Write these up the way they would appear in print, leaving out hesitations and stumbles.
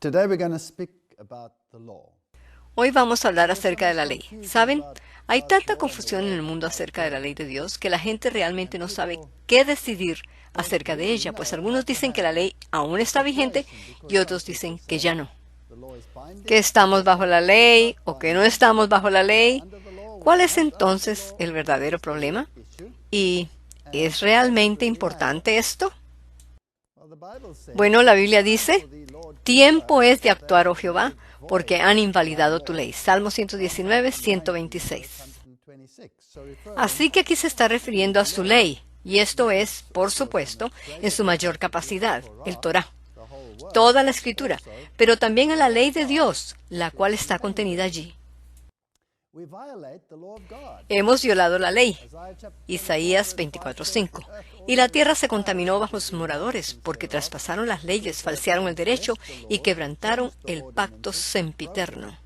Today we're going to speak about the law. Hoy vamos a hablar acerca de la ley. ¿Saben? Hay tanta confusión en el mundo acerca de la ley de Dios que la gente realmente no sabe qué decidir acerca de ella, pues algunos dicen que la ley aún está vigente y otros dicen que ya no. Que estamos bajo la ley o que no estamos bajo la ley. ¿Cuál es entonces el verdadero problema? ¿Y es realmente importante esto? Bueno, la Biblia dice, tiempo es de actuar, oh Jehová, porque han invalidado tu ley. Salmo 119, 126. Así que aquí se está refiriendo a su ley, y esto es, por supuesto, en su mayor capacidad, el Torá. Toda la Escritura, pero también a la ley de Dios, la cual está contenida allí. Hemos violado la ley, Isaías 24:5, y la tierra se contaminó bajo sus moradores, porque traspasaron las leyes, falsearon el derecho y quebrantaron el pacto sempiterno.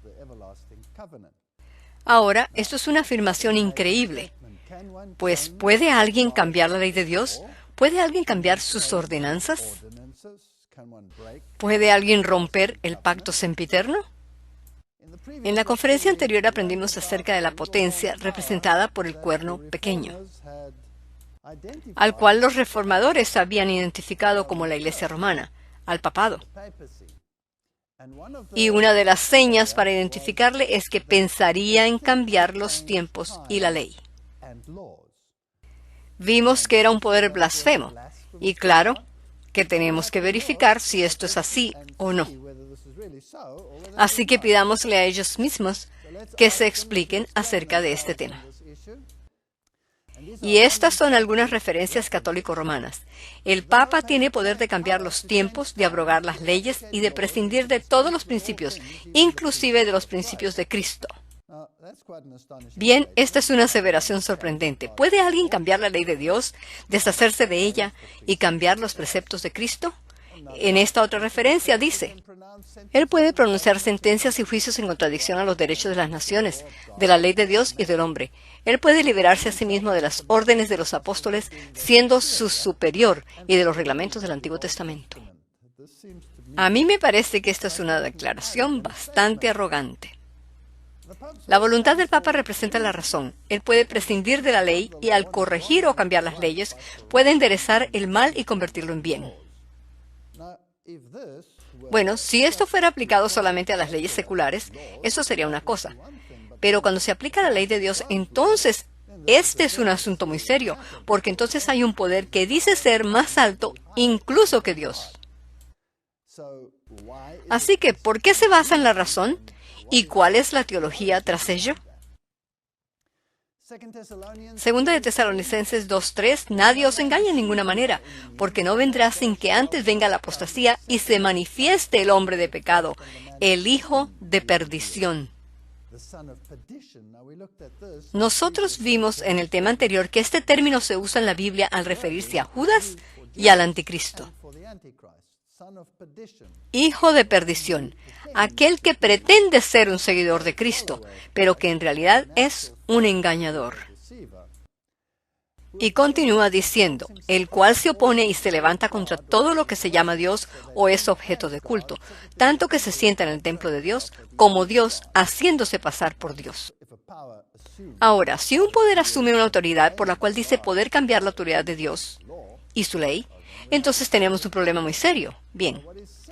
Ahora, esto es una afirmación increíble, pues ¿puede alguien cambiar la ley de Dios? ¿Puede alguien cambiar sus ordenanzas? ¿Puede alguien romper el pacto sempiterno? En la conferencia anterior aprendimos acerca de la potencia representada por el cuerno pequeño, al cual los reformadores habían identificado como la Iglesia romana, al papado. Y una de las señas para identificarle es que pensaría en cambiar los tiempos y la ley. Vimos que era un poder blasfemo, y claro, que tenemos que verificar si esto es así o no. Así que pidámosle a ellos mismos que se expliquen acerca de este tema. Y estas son algunas referencias católico-romanas. El Papa tiene poder de cambiar los tiempos, de abrogar las leyes y de prescindir de todos los principios, inclusive de los principios de Cristo. Bien, esta es una aseveración sorprendente. ¿Puede alguien cambiar la ley de Dios, deshacerse de ella y cambiar los preceptos de Cristo? En esta otra referencia dice, Él puede pronunciar sentencias y juicios en contradicción a los derechos de las naciones, de la ley de Dios y del hombre. Él puede liberarse a sí mismo de las órdenes de los apóstoles, siendo su superior, y de los reglamentos del Antiguo Testamento. A mí me parece que esta es una declaración bastante arrogante. La voluntad del Papa representa la razón. Él puede prescindir de la ley y al corregir o cambiar las leyes, puede enderezar el mal y convertirlo en bien. Bueno, si esto fuera aplicado solamente a las leyes seculares, eso sería una cosa. Pero cuando se aplica la ley de Dios, entonces este es un asunto muy serio, porque entonces hay un poder que dice ser más alto incluso que Dios. Así que, ¿por qué se basa en la razón? ¿Y cuál es la teología tras ello? Segunda de Tesalonicenses 2:3, nadie os engañe en ninguna manera, porque no vendrá sin que antes venga la apostasía y se manifieste el hombre de pecado, el hijo de perdición. Nosotros vimos en el tema anterior que este término se usa en la Biblia al referirse a Judas y al anticristo. Hijo de perdición, aquel que pretende ser un seguidor de Cristo, pero que en realidad es un engañador. Y continúa diciendo, el cual se opone y se levanta contra todo lo que se llama Dios o es objeto de culto, tanto que se sienta en el templo de Dios como Dios, haciéndose pasar por Dios. Ahora, si un poder asume una autoridad por la cual dice poder cambiar la autoridad de Dios y su ley, entonces tenemos un problema muy serio. Bien,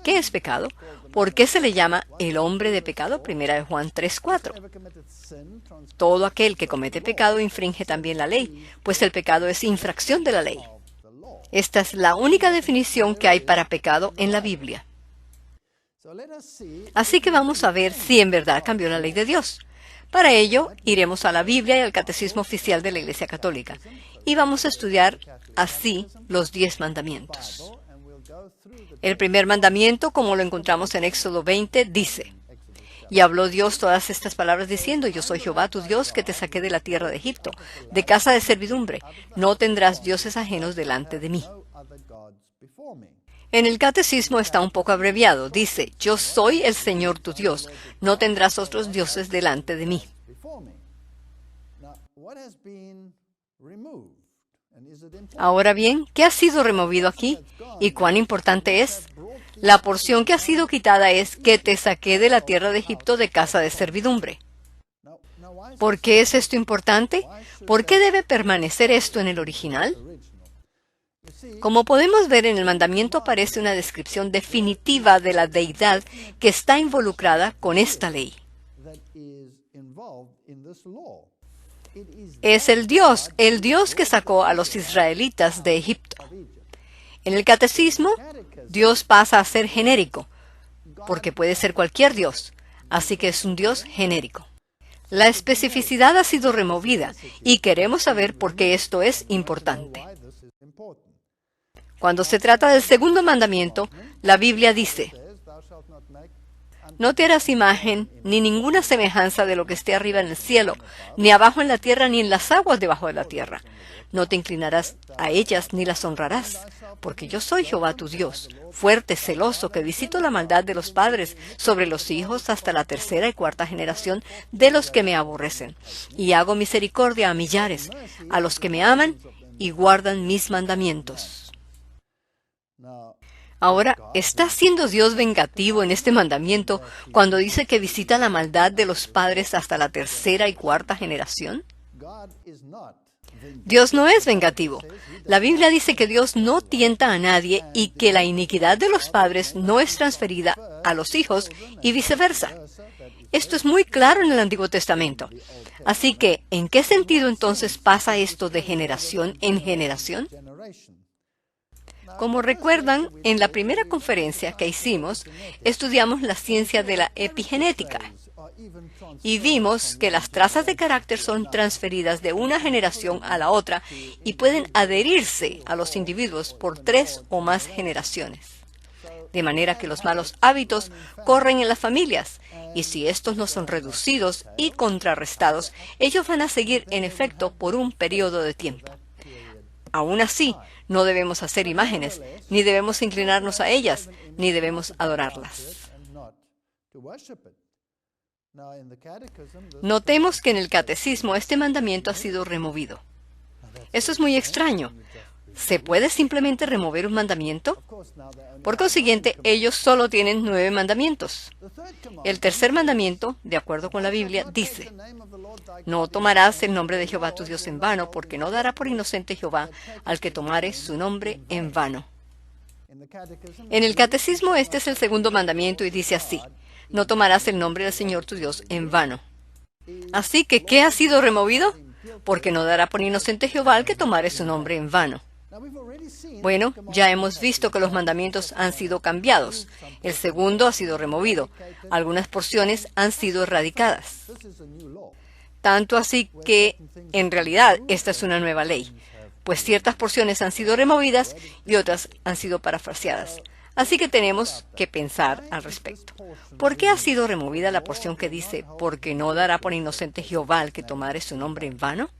¿qué es pecado? ¿Por qué se le llama el hombre de pecado? Primera de Juan 3:4. Todo aquel que comete pecado infringe también la ley, pues el pecado es infracción de la ley. Esta es la única definición que hay para pecado en la Biblia. Así que vamos a ver si en verdad cambió la ley de Dios. Para ello, iremos a la Biblia y al Catecismo Oficial de la Iglesia Católica, y vamos a estudiar así los 10 mandamientos. El primer mandamiento, como lo encontramos en Éxodo 20, dice, y habló Dios todas estas palabras diciendo, yo soy Jehová tu Dios que te saqué de la tierra de Egipto, de casa de servidumbre. No tendrás dioses ajenos delante de mí. En el catecismo está un poco abreviado. Dice, yo soy el Señor tu Dios. No tendrás otros dioses delante de mí. Ahora bien, ¿qué ha sido removido aquí? ¿Y cuán importante es? La porción que ha sido quitada es que te saqué de la tierra de Egipto de casa de servidumbre. ¿Por qué es esto importante? ¿Por qué debe permanecer esto en el original? Como podemos ver, en el mandamiento aparece una descripción definitiva de la deidad que está involucrada con esta ley. Es el Dios que sacó a los israelitas de Egipto. En el catecismo, Dios pasa a ser genérico, porque puede ser cualquier Dios, así que es un Dios genérico. La especificidad ha sido removida y queremos saber por qué esto es importante. Cuando se trata del segundo mandamiento, la Biblia dice: no te harás imagen ni ninguna semejanza de lo que esté arriba en el cielo, ni abajo en la tierra, ni en las aguas debajo de la tierra. No te inclinarás a ellas ni las honrarás, porque yo soy Jehová tu Dios, fuerte, celoso, que visito la maldad de los padres sobre los hijos hasta la tercera y cuarta generación de los que me aborrecen, y hago misericordia a millares, a los que me aman y guardan mis mandamientos. Ahora, ¿está siendo Dios vengativo en este mandamiento cuando dice que visita la maldad de los padres hasta la tercera y cuarta generación? Dios no es vengativo. La Biblia dice que Dios no tienta a nadie y que la iniquidad de los padres no es transferida a los hijos y viceversa. Esto es muy claro en el Antiguo Testamento. Así que, ¿en qué sentido entonces pasa esto de generación en generación? Como recuerdan, en la primera conferencia que hicimos, estudiamos la ciencia de la epigenética y vimos que las trazas de carácter son transferidas de una generación a la otra y pueden adherirse a los individuos por 3 o más generaciones. De manera que los malos hábitos corren en las familias, y si estos no son reducidos y contrarrestados, ellos van a seguir en efecto por un periodo de tiempo. Aún así, no debemos hacer imágenes, ni debemos inclinarnos a ellas, ni debemos adorarlas. Notemos que en el catecismo este mandamiento ha sido removido. Eso es muy extraño. ¿Se puede simplemente remover un mandamiento? Por consiguiente, ellos solo tienen 9 mandamientos. El tercer mandamiento, de acuerdo con la Biblia, dice: no tomarás el nombre de Jehová tu Dios en vano, porque no dará por inocente Jehová al que tomare su nombre en vano. En el catecismo este es el segundo mandamiento y dice así: no tomarás el nombre del Señor tu Dios en vano. Así que, ¿qué ha sido removido? Porque no dará por inocente Jehová al que tomare su nombre en vano. Bueno, ya hemos visto que los mandamientos han sido cambiados. El segundo ha sido removido. Algunas porciones han sido erradicadas. Tanto así que, en realidad, esta es una nueva ley, pues ciertas porciones han sido removidas y otras han sido parafraseadas. Así que tenemos que pensar al respecto. ¿Por qué ha sido removida la porción que dice: porque no dará por inocente Jehová al que tomare su nombre en vano?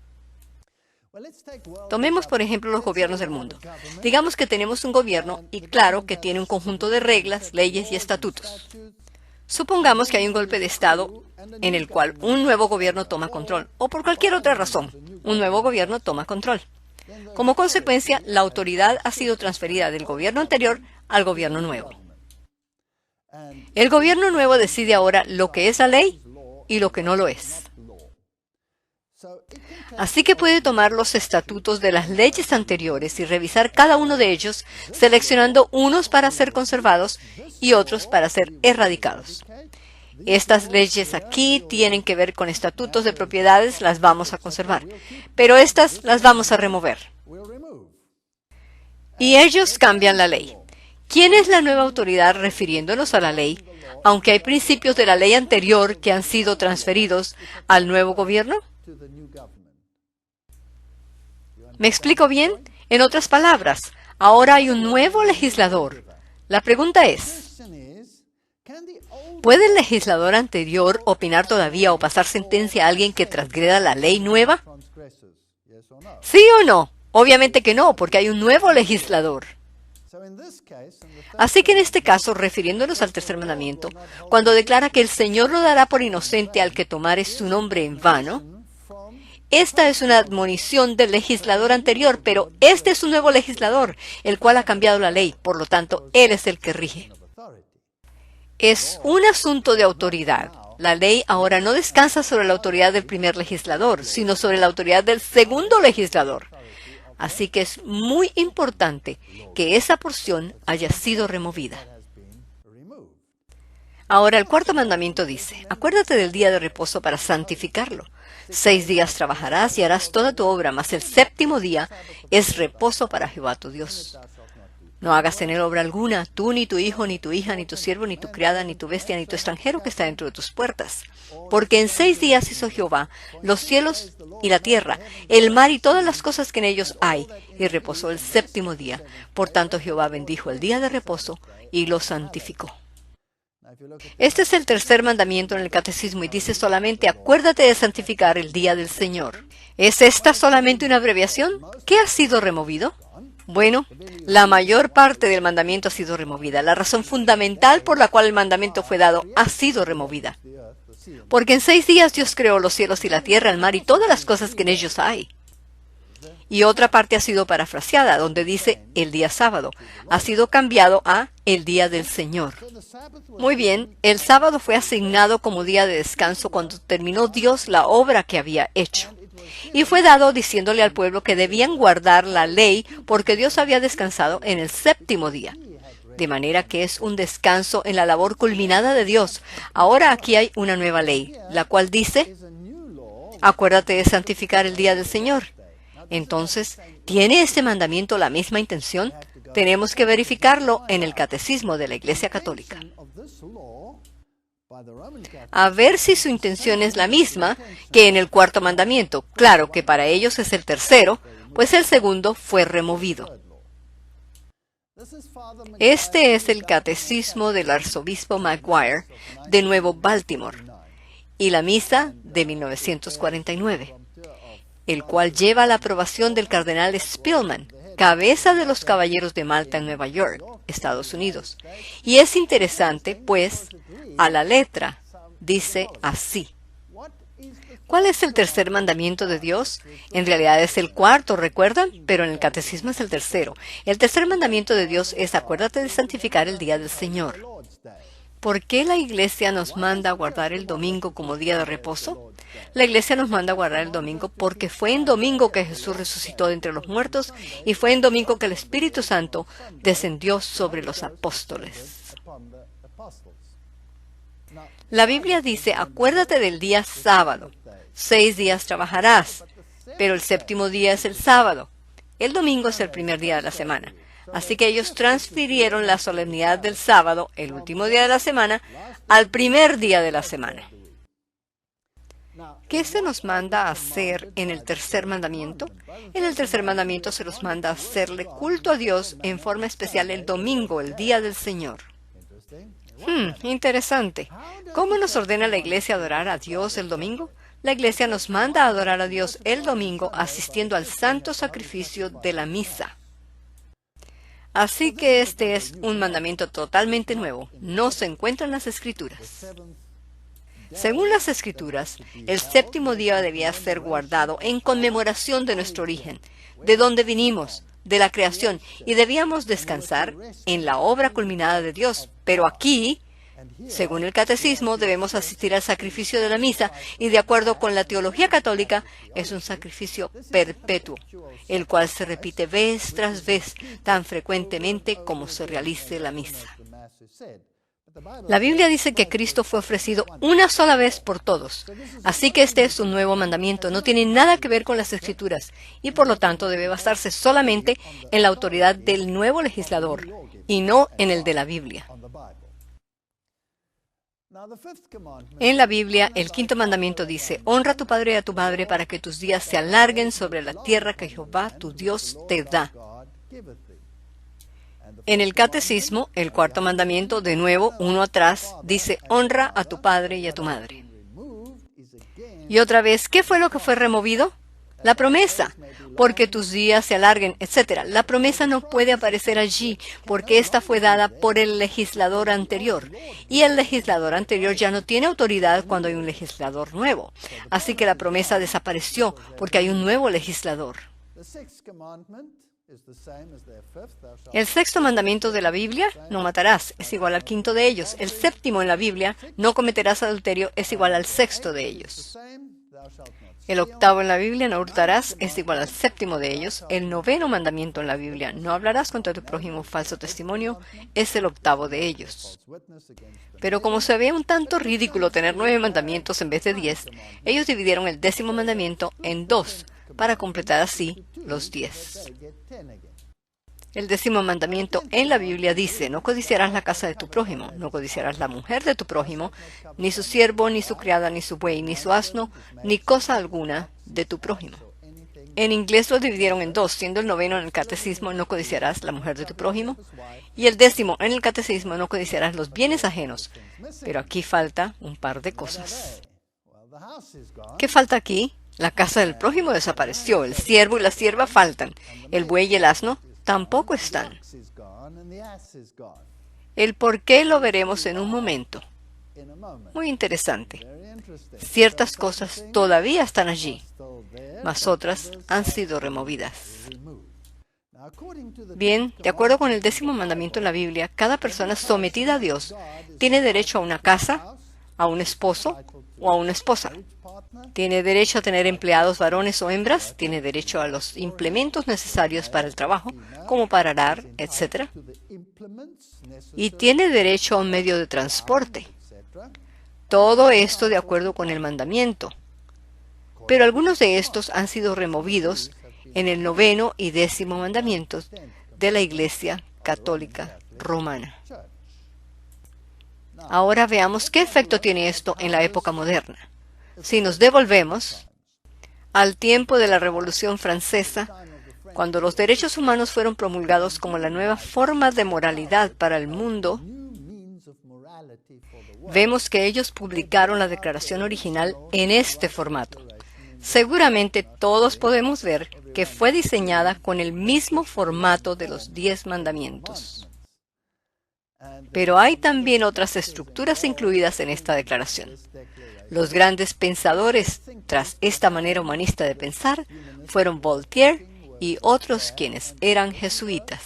Tomemos, por ejemplo, los gobiernos del mundo. Digamos que tenemos un gobierno y claro que tiene un conjunto de reglas, leyes y estatutos. Supongamos que hay un golpe de Estado en el cual un nuevo gobierno toma control, o por cualquier otra razón, un nuevo gobierno toma control. Como consecuencia, la autoridad ha sido transferida del gobierno anterior al gobierno nuevo. El gobierno nuevo decide ahora lo que es la ley y lo que no lo es. Así que puede tomar los estatutos de las leyes anteriores y revisar cada uno de ellos, seleccionando unos para ser conservados y otros para ser erradicados. Estas leyes aquí tienen que ver con estatutos de propiedades, las vamos a conservar, pero estas las vamos a remover. Y ellos cambian la ley. ¿Quién es la nueva autoridad refiriéndonos a la ley, aunque hay principios de la ley anterior que han sido transferidos al nuevo gobierno? ¿Me explico bien? En otras palabras, ahora hay un nuevo legislador. La pregunta es: ¿puede el legislador anterior opinar todavía o pasar sentencia a alguien que transgreda la ley nueva? ¿Sí o no? Obviamente que no, porque hay un nuevo legislador. Así que en este caso, refiriéndonos al tercer mandamiento, cuando declara que el Señor no dará por inocente al que tomare su nombre en vano, esta es una admonición del legislador anterior, pero este es un nuevo legislador, el cual ha cambiado la ley, por lo tanto, Él es el que rige. Es un asunto de autoridad. La ley ahora no descansa sobre la autoridad del primer legislador, sino sobre la autoridad del segundo legislador. Así que es muy importante que esa porción haya sido removida. Ahora el cuarto mandamiento dice, acuérdate del día de reposo para santificarlo. 6 días trabajarás y harás toda tu obra, mas el séptimo día es reposo para Jehová tu Dios. No hagas en él obra alguna, tú, ni tu hijo, ni tu hija, ni tu siervo, ni tu criada, ni tu bestia, ni tu extranjero que está dentro de tus puertas. Porque en 6 días hizo Jehová los cielos y la tierra, el mar y todas las cosas que en ellos hay, y reposó el séptimo día. Por tanto Jehová bendijo el día de reposo y lo santificó. Este es el tercer mandamiento en el Catecismo y dice solamente, acuérdate de santificar el día del Señor. ¿Es esta solamente una abreviación? ¿Qué ha sido removido? Bueno, la mayor parte del mandamiento ha sido removida. La razón fundamental por la cual el mandamiento fue dado ha sido removida. Porque en 6 días Dios creó los cielos y la tierra, el mar y todas las cosas que en ellos hay. Y otra parte ha sido parafraseada, donde dice el día sábado. Ha sido cambiado a el día del Señor. Muy bien, el sábado fue asignado como día de descanso cuando terminó Dios la obra que había hecho. Y fue dado diciéndole al pueblo que debían guardar la ley porque Dios había descansado en el séptimo día. De manera que es un descanso en la labor culminada de Dios. Ahora aquí hay una nueva ley, la cual dice, acuérdate de santificar el día del Señor. Entonces, ¿tiene este mandamiento la misma intención? Tenemos que verificarlo en el Catecismo de la Iglesia Católica. A ver si su intención es la misma que en el cuarto mandamiento. Claro que para ellos es el tercero, pues el segundo fue removido. Este es el Catecismo del Arzobispo Maguire de Nuevo Baltimore y la misa de 1949. El cual lleva la aprobación del cardenal Spillman, cabeza de los Caballeros de Malta en Nueva York, Estados Unidos. Y es interesante, pues, a la letra, dice así. ¿Cuál es el tercer mandamiento de Dios? En realidad es el cuarto, ¿recuerdan? Pero en el Catecismo es el tercero. El tercer mandamiento de Dios es acuérdate de santificar el día del Señor. ¿Por qué la Iglesia nos manda a guardar el domingo como día de reposo? La Iglesia nos manda a guardar el domingo porque fue en domingo que Jesús resucitó de entre los muertos y fue en domingo que el Espíritu Santo descendió sobre los apóstoles. La Biblia dice, acuérdate del día sábado. 6 días trabajarás, pero el séptimo día es el sábado. El domingo es el primer día de la semana. Así que ellos transfirieron la solemnidad del sábado, el último día de la semana, al primer día de la semana. ¿Qué se nos manda a hacer en el tercer mandamiento? En el tercer mandamiento se nos manda a hacerle culto a Dios en forma especial el domingo, el día del Señor. Interesante. ¿Cómo nos ordena la Iglesia adorar a Dios el domingo? La Iglesia nos manda a adorar a Dios el domingo asistiendo al santo sacrificio de la misa. Así que este es un mandamiento totalmente nuevo. No se encuentra en las Escrituras. Según las Escrituras, el séptimo día debía ser guardado en conmemoración de nuestro origen, de donde vinimos, de la creación, y debíamos descansar en la obra culminada de Dios. Pero aquí, según el Catecismo, debemos asistir al sacrificio de la misa, y de acuerdo con la teología católica, es un sacrificio perpetuo, el cual se repite vez tras vez, tan frecuentemente como se realice la misa. La Biblia dice que Cristo fue ofrecido una sola vez por todos. Así que este es un nuevo mandamiento. No tiene nada que ver con las Escrituras y por lo tanto debe basarse solamente en la autoridad del nuevo legislador y no en el de la Biblia. En la Biblia, el quinto mandamiento dice, honra a tu padre y a tu madre para que tus días se alarguen sobre la tierra que Jehová tu Dios te da. En el Catecismo, el cuarto mandamiento, de nuevo, uno atrás, dice, honra a tu padre y a tu madre. Y otra vez, ¿qué fue lo que fue removido? La promesa, porque tus días se alarguen, etc. La promesa no puede aparecer allí, porque esta fue dada por el legislador anterior. Y el legislador anterior ya no tiene autoridad cuando hay un legislador nuevo. Así que la promesa desapareció, porque hay un nuevo legislador. El sexto mandamiento de la Biblia, no matarás, es igual al quinto de ellos. El séptimo en la Biblia, no cometerás adulterio, es igual al sexto de ellos. El octavo en la Biblia, no hurtarás, es igual al séptimo de ellos. El noveno mandamiento en la Biblia, no hablarás contra tu prójimo falso testimonio, es el octavo de ellos. Pero como se ve un tanto ridículo tener 9 mandamientos en vez de 10, ellos dividieron el décimo mandamiento en 2 para completar así los 10. El décimo mandamiento en la Biblia dice: no codiciarás la casa de tu prójimo, no codiciarás la mujer de tu prójimo, ni su siervo, ni su criada, ni su buey, ni su asno, ni cosa alguna de tu prójimo. En inglés lo dividieron en 2, siendo el noveno en el catecismo: no codiciarás la mujer de tu prójimo, y el décimo en el catecismo: no codiciarás los bienes ajenos. Pero aquí falta un par de cosas. ¿Qué falta aquí? La casa del prójimo desapareció, el siervo y la sierva faltan, el buey y el asno tampoco están. El por qué lo veremos en un momento. Muy interesante. Ciertas cosas todavía están allí, mas otras han sido removidas. Bien, de acuerdo con el décimo mandamiento en la Biblia, cada persona sometida a Dios tiene derecho a una casa, a un esposo o a una esposa. Tiene derecho a tener empleados varones o hembras, tiene derecho a los implementos necesarios para el trabajo, como para arar, etc. Y tiene derecho a un medio de transporte. Todo esto de acuerdo con el mandamiento. Pero algunos de estos han sido removidos en el noveno y décimo mandamientos de la Iglesia Católica Romana. Ahora veamos qué efecto tiene esto en la época moderna. Si nos devolvemos al tiempo de la Revolución Francesa, cuando los derechos humanos fueron promulgados como la nueva forma de moralidad para el mundo, vemos que ellos publicaron la declaración original en este formato. Seguramente todos podemos ver que fue diseñada con el mismo formato de los 10 mandamientos. Pero hay también otras estructuras incluidas en esta declaración. Los grandes pensadores tras esta manera humanista de pensar fueron Voltaire y otros quienes eran jesuitas.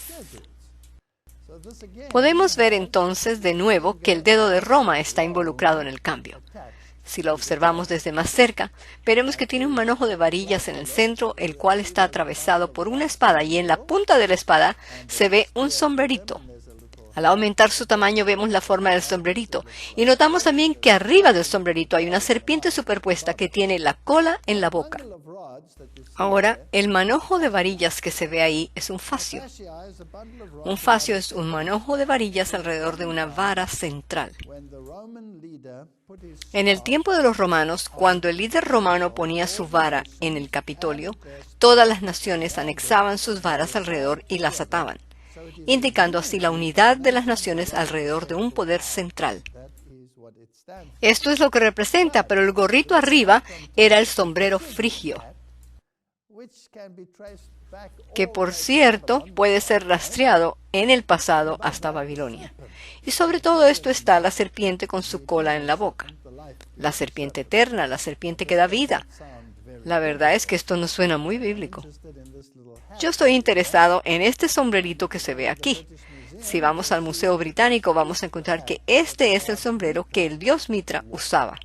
Podemos ver entonces de nuevo que el dedo de Roma está involucrado en el cambio. Si lo observamos desde más cerca, veremos que tiene un manojo de varillas en el centro, el cual está atravesado por una espada, y en la punta de la espada se ve un sombrerito. Al aumentar su tamaño vemos la forma del sombrerito, y notamos también que arriba del sombrerito hay una serpiente superpuesta que tiene la cola en la boca. Ahora, el manojo de varillas que se ve ahí es un fascio. Un fascio es un manojo de varillas alrededor de una vara central. En el tiempo de los romanos, cuando el líder romano ponía su vara en el Capitolio, todas las naciones anexaban sus varas alrededor y las ataban, indicando así la unidad de las naciones alrededor de un poder central. Esto es lo que representa, pero el gorrito arriba era el sombrero frigio, que por cierto puede ser rastreado en el pasado hasta Babilonia. Y sobre todo esto está la serpiente con su cola en la boca. La serpiente eterna, la serpiente que da vida. La verdad es que esto no suena muy bíblico. Yo estoy interesado en este sombrerito que se ve aquí. Si vamos al Museo Británico, vamos a encontrar que este es el sombrero que el dios Mitra usaba.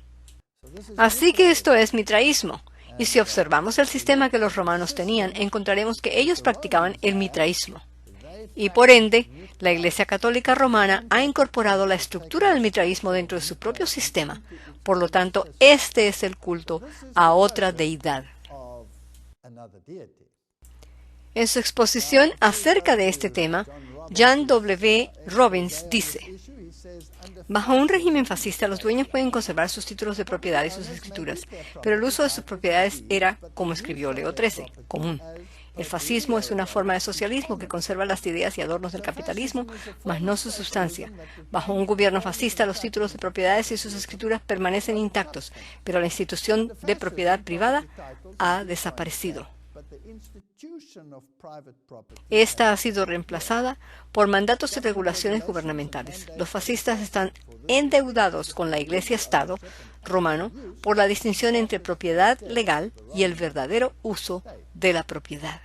Así que esto es mitraísmo. Y si observamos el sistema que los romanos tenían, encontraremos que ellos practicaban el mitraísmo. Y por ende, la Iglesia Católica Romana ha incorporado la estructura del mitraísmo dentro de su propio sistema. Por lo tanto, este es el culto a otra deidad. En su exposición acerca de este tema, John W. Robbins dice: bajo un régimen fascista, los dueños pueden conservar sus títulos de propiedad y sus escrituras, pero el uso de sus propiedades era, como escribió Leo XIII, común. El fascismo es una forma de socialismo que conserva las ideas y adornos del capitalismo, mas no su sustancia. Bajo un gobierno fascista, los títulos de propiedades y sus escrituras permanecen intactos, pero la institución de propiedad privada ha desaparecido. Esta ha sido reemplazada por mandatos y regulaciones gubernamentales. Los fascistas están endeudados con la Iglesia-Estado romano por la distinción entre propiedad legal y el verdadero uso de la propiedad.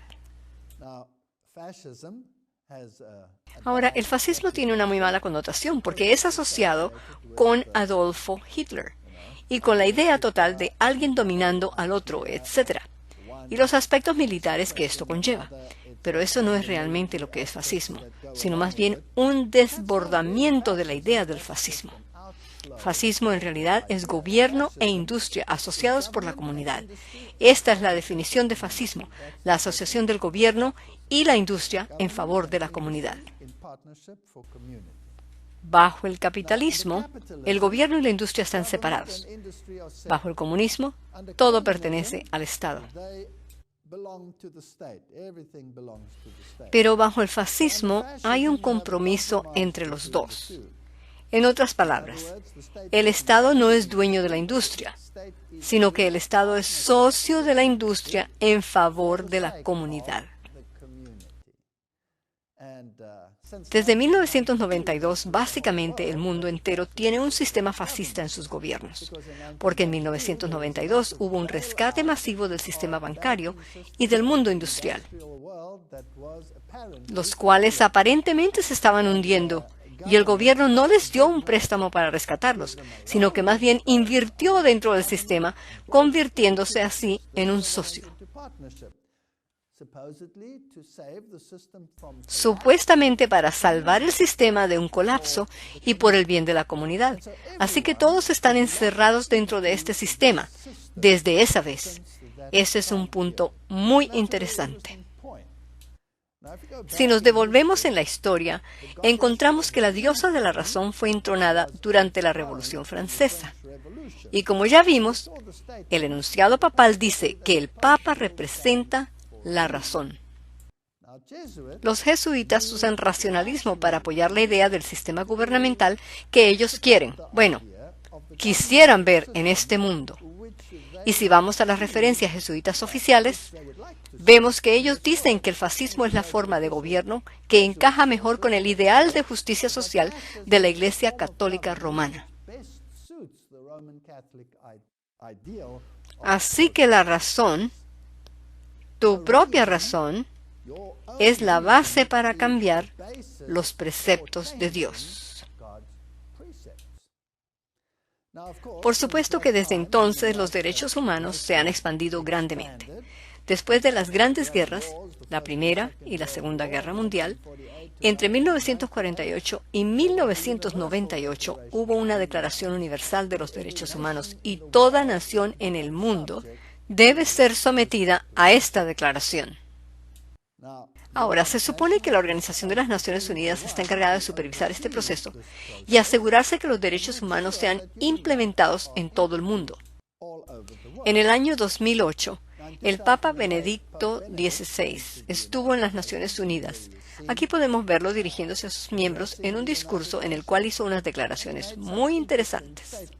Ahora, el fascismo tiene una muy mala connotación porque es asociado con Adolfo Hitler y con la idea total de alguien dominando al otro, etc. Y los aspectos militares que esto conlleva. Pero eso no es realmente lo que es fascismo, sino más bien un desbordamiento de la idea del fascismo. Fascismo en realidad es gobierno e industria asociados por la comunidad. Esta es la definición de fascismo, la asociación del gobierno y la industria en favor de la comunidad. Bajo el capitalismo, el gobierno y la industria están separados. Bajo el comunismo, todo pertenece al Estado. Pero bajo el fascismo hay un compromiso entre los dos. En otras palabras, el Estado no es dueño de la industria, sino que el Estado es socio de la industria en favor de la comunidad. Desde 1992, básicamente el mundo entero tiene un sistema fascista en sus gobiernos, porque en 1992 hubo un rescate masivo del sistema bancario y del mundo industrial, los cuales aparentemente se estaban hundiendo, y el gobierno no les dio un préstamo para rescatarlos, sino que más bien invirtió dentro del sistema, convirtiéndose así en un socio. Supuestamente para salvar el sistema de un colapso y por el bien de la comunidad. Así que todos están encerrados dentro de este sistema, desde esa vez. Ese es un punto muy interesante. Si nos devolvemos en la historia, encontramos que la diosa de la razón fue entronada durante la Revolución Francesa. Y como ya vimos, el enunciado papal dice que el Papa representa la razón. Los jesuitas usan racionalismo para apoyar la idea del sistema gubernamental que ellos quieren, quisieran ver en este mundo. Y si vamos a las referencias jesuitas oficiales, vemos que ellos dicen que el fascismo es la forma de gobierno que encaja mejor con el ideal de justicia social de la Iglesia Católica Romana. Así que la razón, tu propia razón, es la base para cambiar los preceptos de Dios. Por supuesto que desde entonces los derechos humanos se han expandido grandemente. Después de las grandes guerras, la Primera y la Segunda Guerra Mundial, entre 1948 y 1998 hubo una Declaración Universal de los Derechos Humanos y toda nación en el mundo debe ser sometida a esta declaración. Ahora, se supone que la Organización de las Naciones Unidas está encargada de supervisar este proceso y asegurarse que los derechos humanos sean implementados en todo el mundo. En el año 2008, el Papa Benedicto XVI estuvo en las Naciones Unidas. Aquí podemos verlo dirigiéndose a sus miembros en un discurso en el cual hizo unas declaraciones muy interesantes.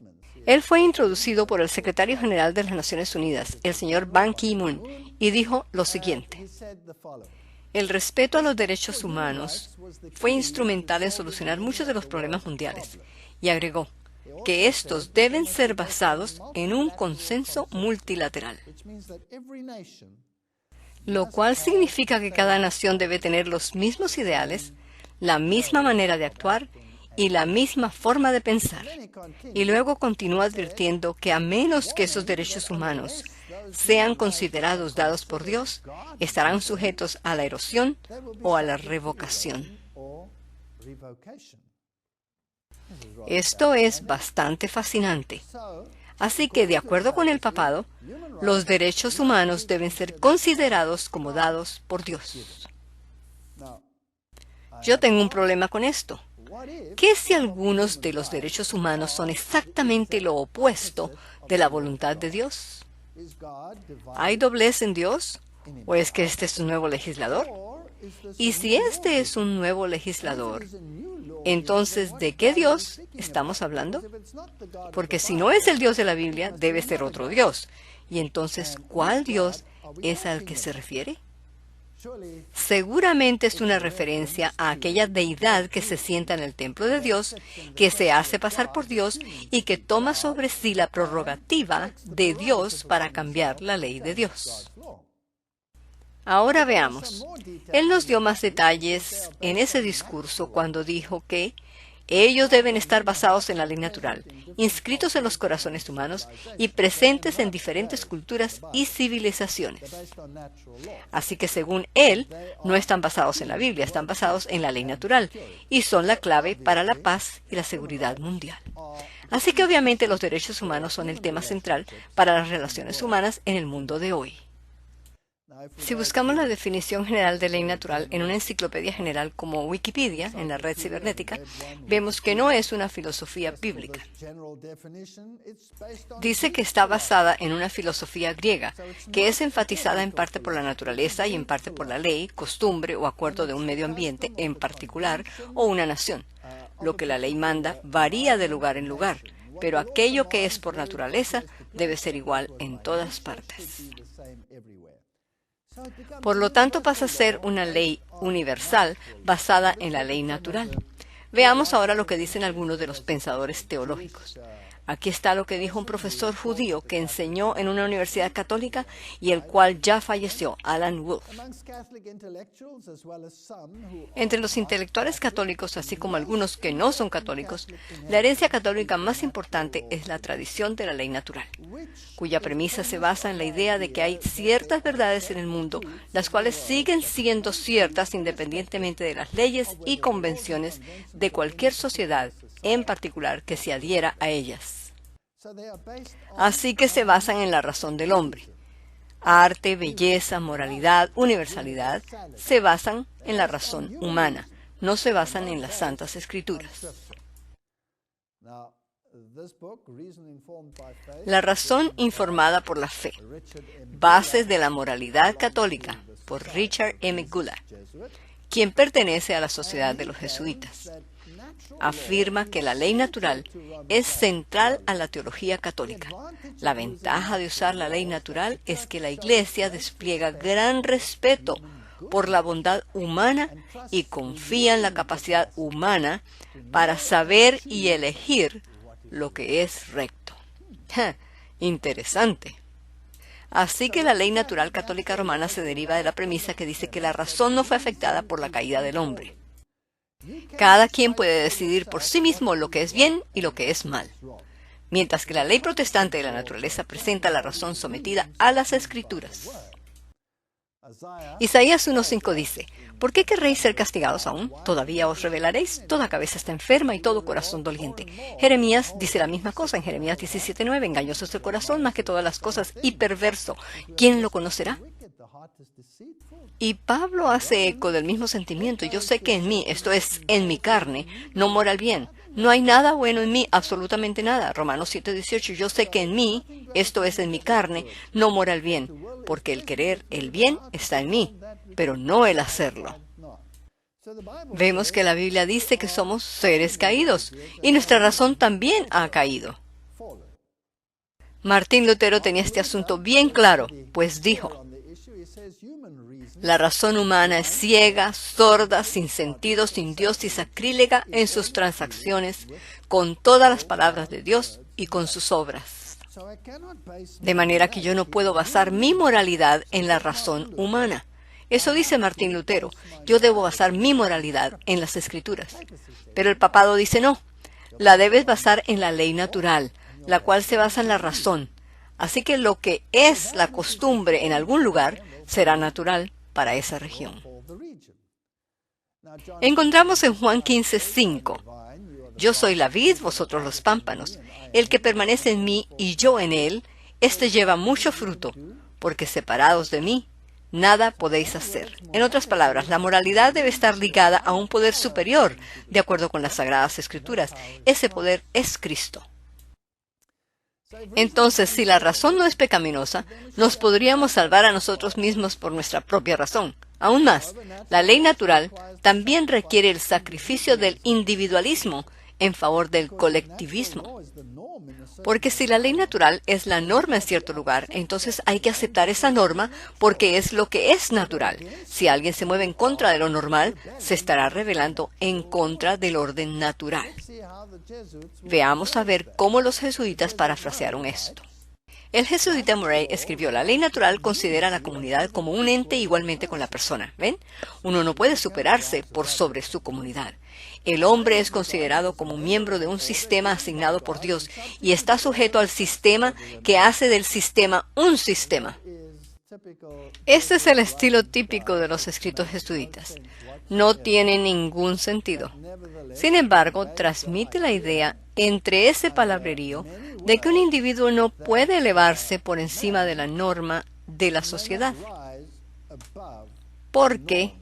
Él fue introducido por el secretario general de las Naciones Unidas, el señor Ban Ki-moon, y dijo lo siguiente: el respeto a los derechos humanos fue instrumental en solucionar muchos de los problemas mundiales, y agregó que estos deben ser basados en un consenso multilateral, lo cual significa que cada nación debe tener los mismos ideales, la misma manera de actuar y la misma forma de pensar. Y luego continúa advirtiendo que a menos que esos derechos humanos sean considerados dados por Dios, estarán sujetos a la erosión o a la revocación. Esto es bastante fascinante. Así que, de acuerdo con el papado, los derechos humanos deben ser considerados como dados por Dios. Yo tengo un problema con esto. ¿Qué si algunos de los derechos humanos son exactamente lo opuesto de la voluntad de Dios? ¿Hay doblez en Dios? ¿O es que este es un nuevo legislador? Y si este es un nuevo legislador, entonces, ¿de qué Dios estamos hablando? Porque si no es el Dios de la Biblia, debe ser otro Dios. Y entonces, ¿cuál Dios es al que se refiere? Seguramente es una referencia a aquella deidad que se sienta en el templo de Dios, que se hace pasar por Dios y que toma sobre sí la prerrogativa de Dios para cambiar la ley de Dios. Ahora veamos. Él nos dio más detalles en ese discurso cuando dijo que ellos deben estar basados en la ley natural, inscritos en los corazones humanos y presentes en diferentes culturas y civilizaciones. Así que según él, no están basados en la Biblia, están basados en la ley natural y son la clave para la paz y la seguridad mundial. Así que obviamente los derechos humanos son el tema central para las relaciones humanas en el mundo de hoy. Si buscamos la definición general de ley natural en una enciclopedia general como Wikipedia, en la red cibernética, vemos que no es una filosofía bíblica. Dice que está basada en una filosofía griega, que es enfatizada en parte por la naturaleza y en parte por la ley, costumbre o acuerdo de un medio ambiente en particular o una nación. Lo que la ley manda varía de lugar en lugar, pero aquello que es por naturaleza debe ser igual en todas partes. Por lo tanto, pasa a ser una ley universal basada en la ley natural. Veamos ahora lo que dicen algunos de los pensadores teológicos. Aquí está lo que dijo un profesor judío que enseñó en una universidad católica y el cual ya falleció, Alan Wolf. Entre los intelectuales católicos, así como algunos que no son católicos, la herencia católica más importante es la tradición de la ley natural, cuya premisa se basa en la idea de que hay ciertas verdades en el mundo, las cuales siguen siendo ciertas independientemente de las leyes y convenciones de cualquier sociedad, en particular que se adhiera a ellas. Así que se basan en la razón del hombre. Arte, belleza, moralidad, universalidad se basan en la razón humana, no se basan en las Santas Escrituras. La razón informada por la fe. Bases de la moralidad católica, por Richard M. Gulla, quien pertenece a la Sociedad de los Jesuitas. Afirma que la ley natural es central a la teología católica. La ventaja de usar la ley natural es que la Iglesia despliega gran respeto por la bondad humana y confía en la capacidad humana para saber y elegir lo que es recto. Interesante. Así que la ley natural católica romana se deriva de la premisa que dice que la razón no fue afectada por la caída del hombre. Cada quien puede decidir por sí mismo lo que es bien y lo que es mal, mientras que la ley protestante de la naturaleza presenta la razón sometida a las Escrituras. Isaías 1:5 dice: ¿Por qué querréis ser castigados aún? ¿Todavía os rebelaréis? Toda cabeza está enferma y todo corazón doliente. Jeremías dice la misma cosa en Jeremías 17:9: engañoso es el corazón más que todas las cosas y perverso. ¿Quién lo conocerá? Y Pablo hace eco del mismo sentimiento. Yo sé que en mí, esto es, en mi carne, no mora el bien. No hay nada bueno en mí, absolutamente nada. Romanos 7:18. Yo sé que en mí, esto es, en mi carne, no mora el bien, porque el querer el bien está en mí, pero no el hacerlo. Vemos que la Biblia dice que somos seres caídos, y nuestra razón también ha caído. Martín Lutero tenía este asunto bien claro, pues dijo: la razón humana es ciega, sorda, sin sentido, sin Dios y sacrílega en sus transacciones con todas las palabras de Dios y con sus obras. De manera que yo no puedo basar mi moralidad en la razón humana. Eso dice Martín Lutero. Yo debo basar mi moralidad en las Escrituras. Pero el papado dice no. La debes basar en la ley natural, la cual se basa en la razón. Así que lo que es la costumbre en algún lugar será natural para esa región. Encontramos en Juan 15:5: yo soy la vid, vosotros los pámpanos. El que permanece en mí y yo en él, éste lleva mucho fruto, porque separados de mí, nada podéis hacer. En otras palabras, la moralidad debe estar ligada a un poder superior, de acuerdo con las Sagradas Escrituras. Ese poder es Cristo. Entonces, si la razón no es pecaminosa, nos podríamos salvar a nosotros mismos por nuestra propia razón. Aún más, la ley natural también requiere el sacrificio del individualismo en favor del colectivismo. Porque si la ley natural es la norma en cierto lugar, entonces hay que aceptar esa norma porque es lo que es natural. Si alguien se mueve en contra de lo normal, se estará rebelando en contra del orden natural. Veamos a ver cómo los jesuitas parafrasearon esto. El jesuita Murray escribió: la ley natural considera a la comunidad como un ente igualmente con la persona. ¿Ven? Uno no puede superarse por sobre su comunidad. El hombre es considerado como miembro de un sistema asignado por Dios y está sujeto al sistema que hace del sistema un sistema. Este es el estilo típico de los escritos jesuitas. No tiene ningún sentido. Sin embargo, transmite la idea entre ese palabrerío de que un individuo no puede elevarse por encima de la norma de la sociedad, porque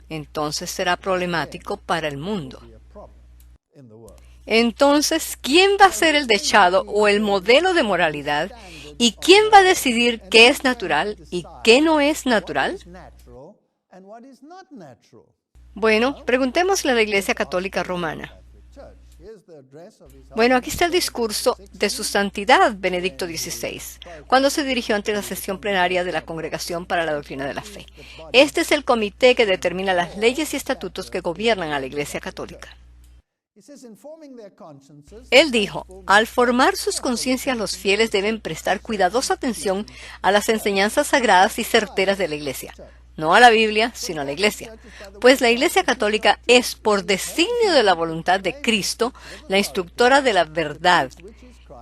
entonces será problemático para el mundo. Entonces, ¿quién va a ser el dechado o el modelo de moralidad? ¿Y quién va a decidir qué es natural y qué no es natural? Bueno, preguntémosle a la Iglesia Católica Romana. Bueno, aquí está el discurso de su santidad Benedicto XVI, cuando se dirigió ante la sesión plenaria de la Congregación para la Doctrina de la Fe. Este es el comité que determina las leyes y estatutos que gobiernan a la Iglesia Católica. Él dijo: al formar sus conciencias, los fieles deben prestar cuidadosa atención a las enseñanzas sagradas y certeras de la Iglesia. No a la Biblia, sino a la Iglesia. Pues la Iglesia Católica es, por designio de la voluntad de Cristo, la instructora de la verdad.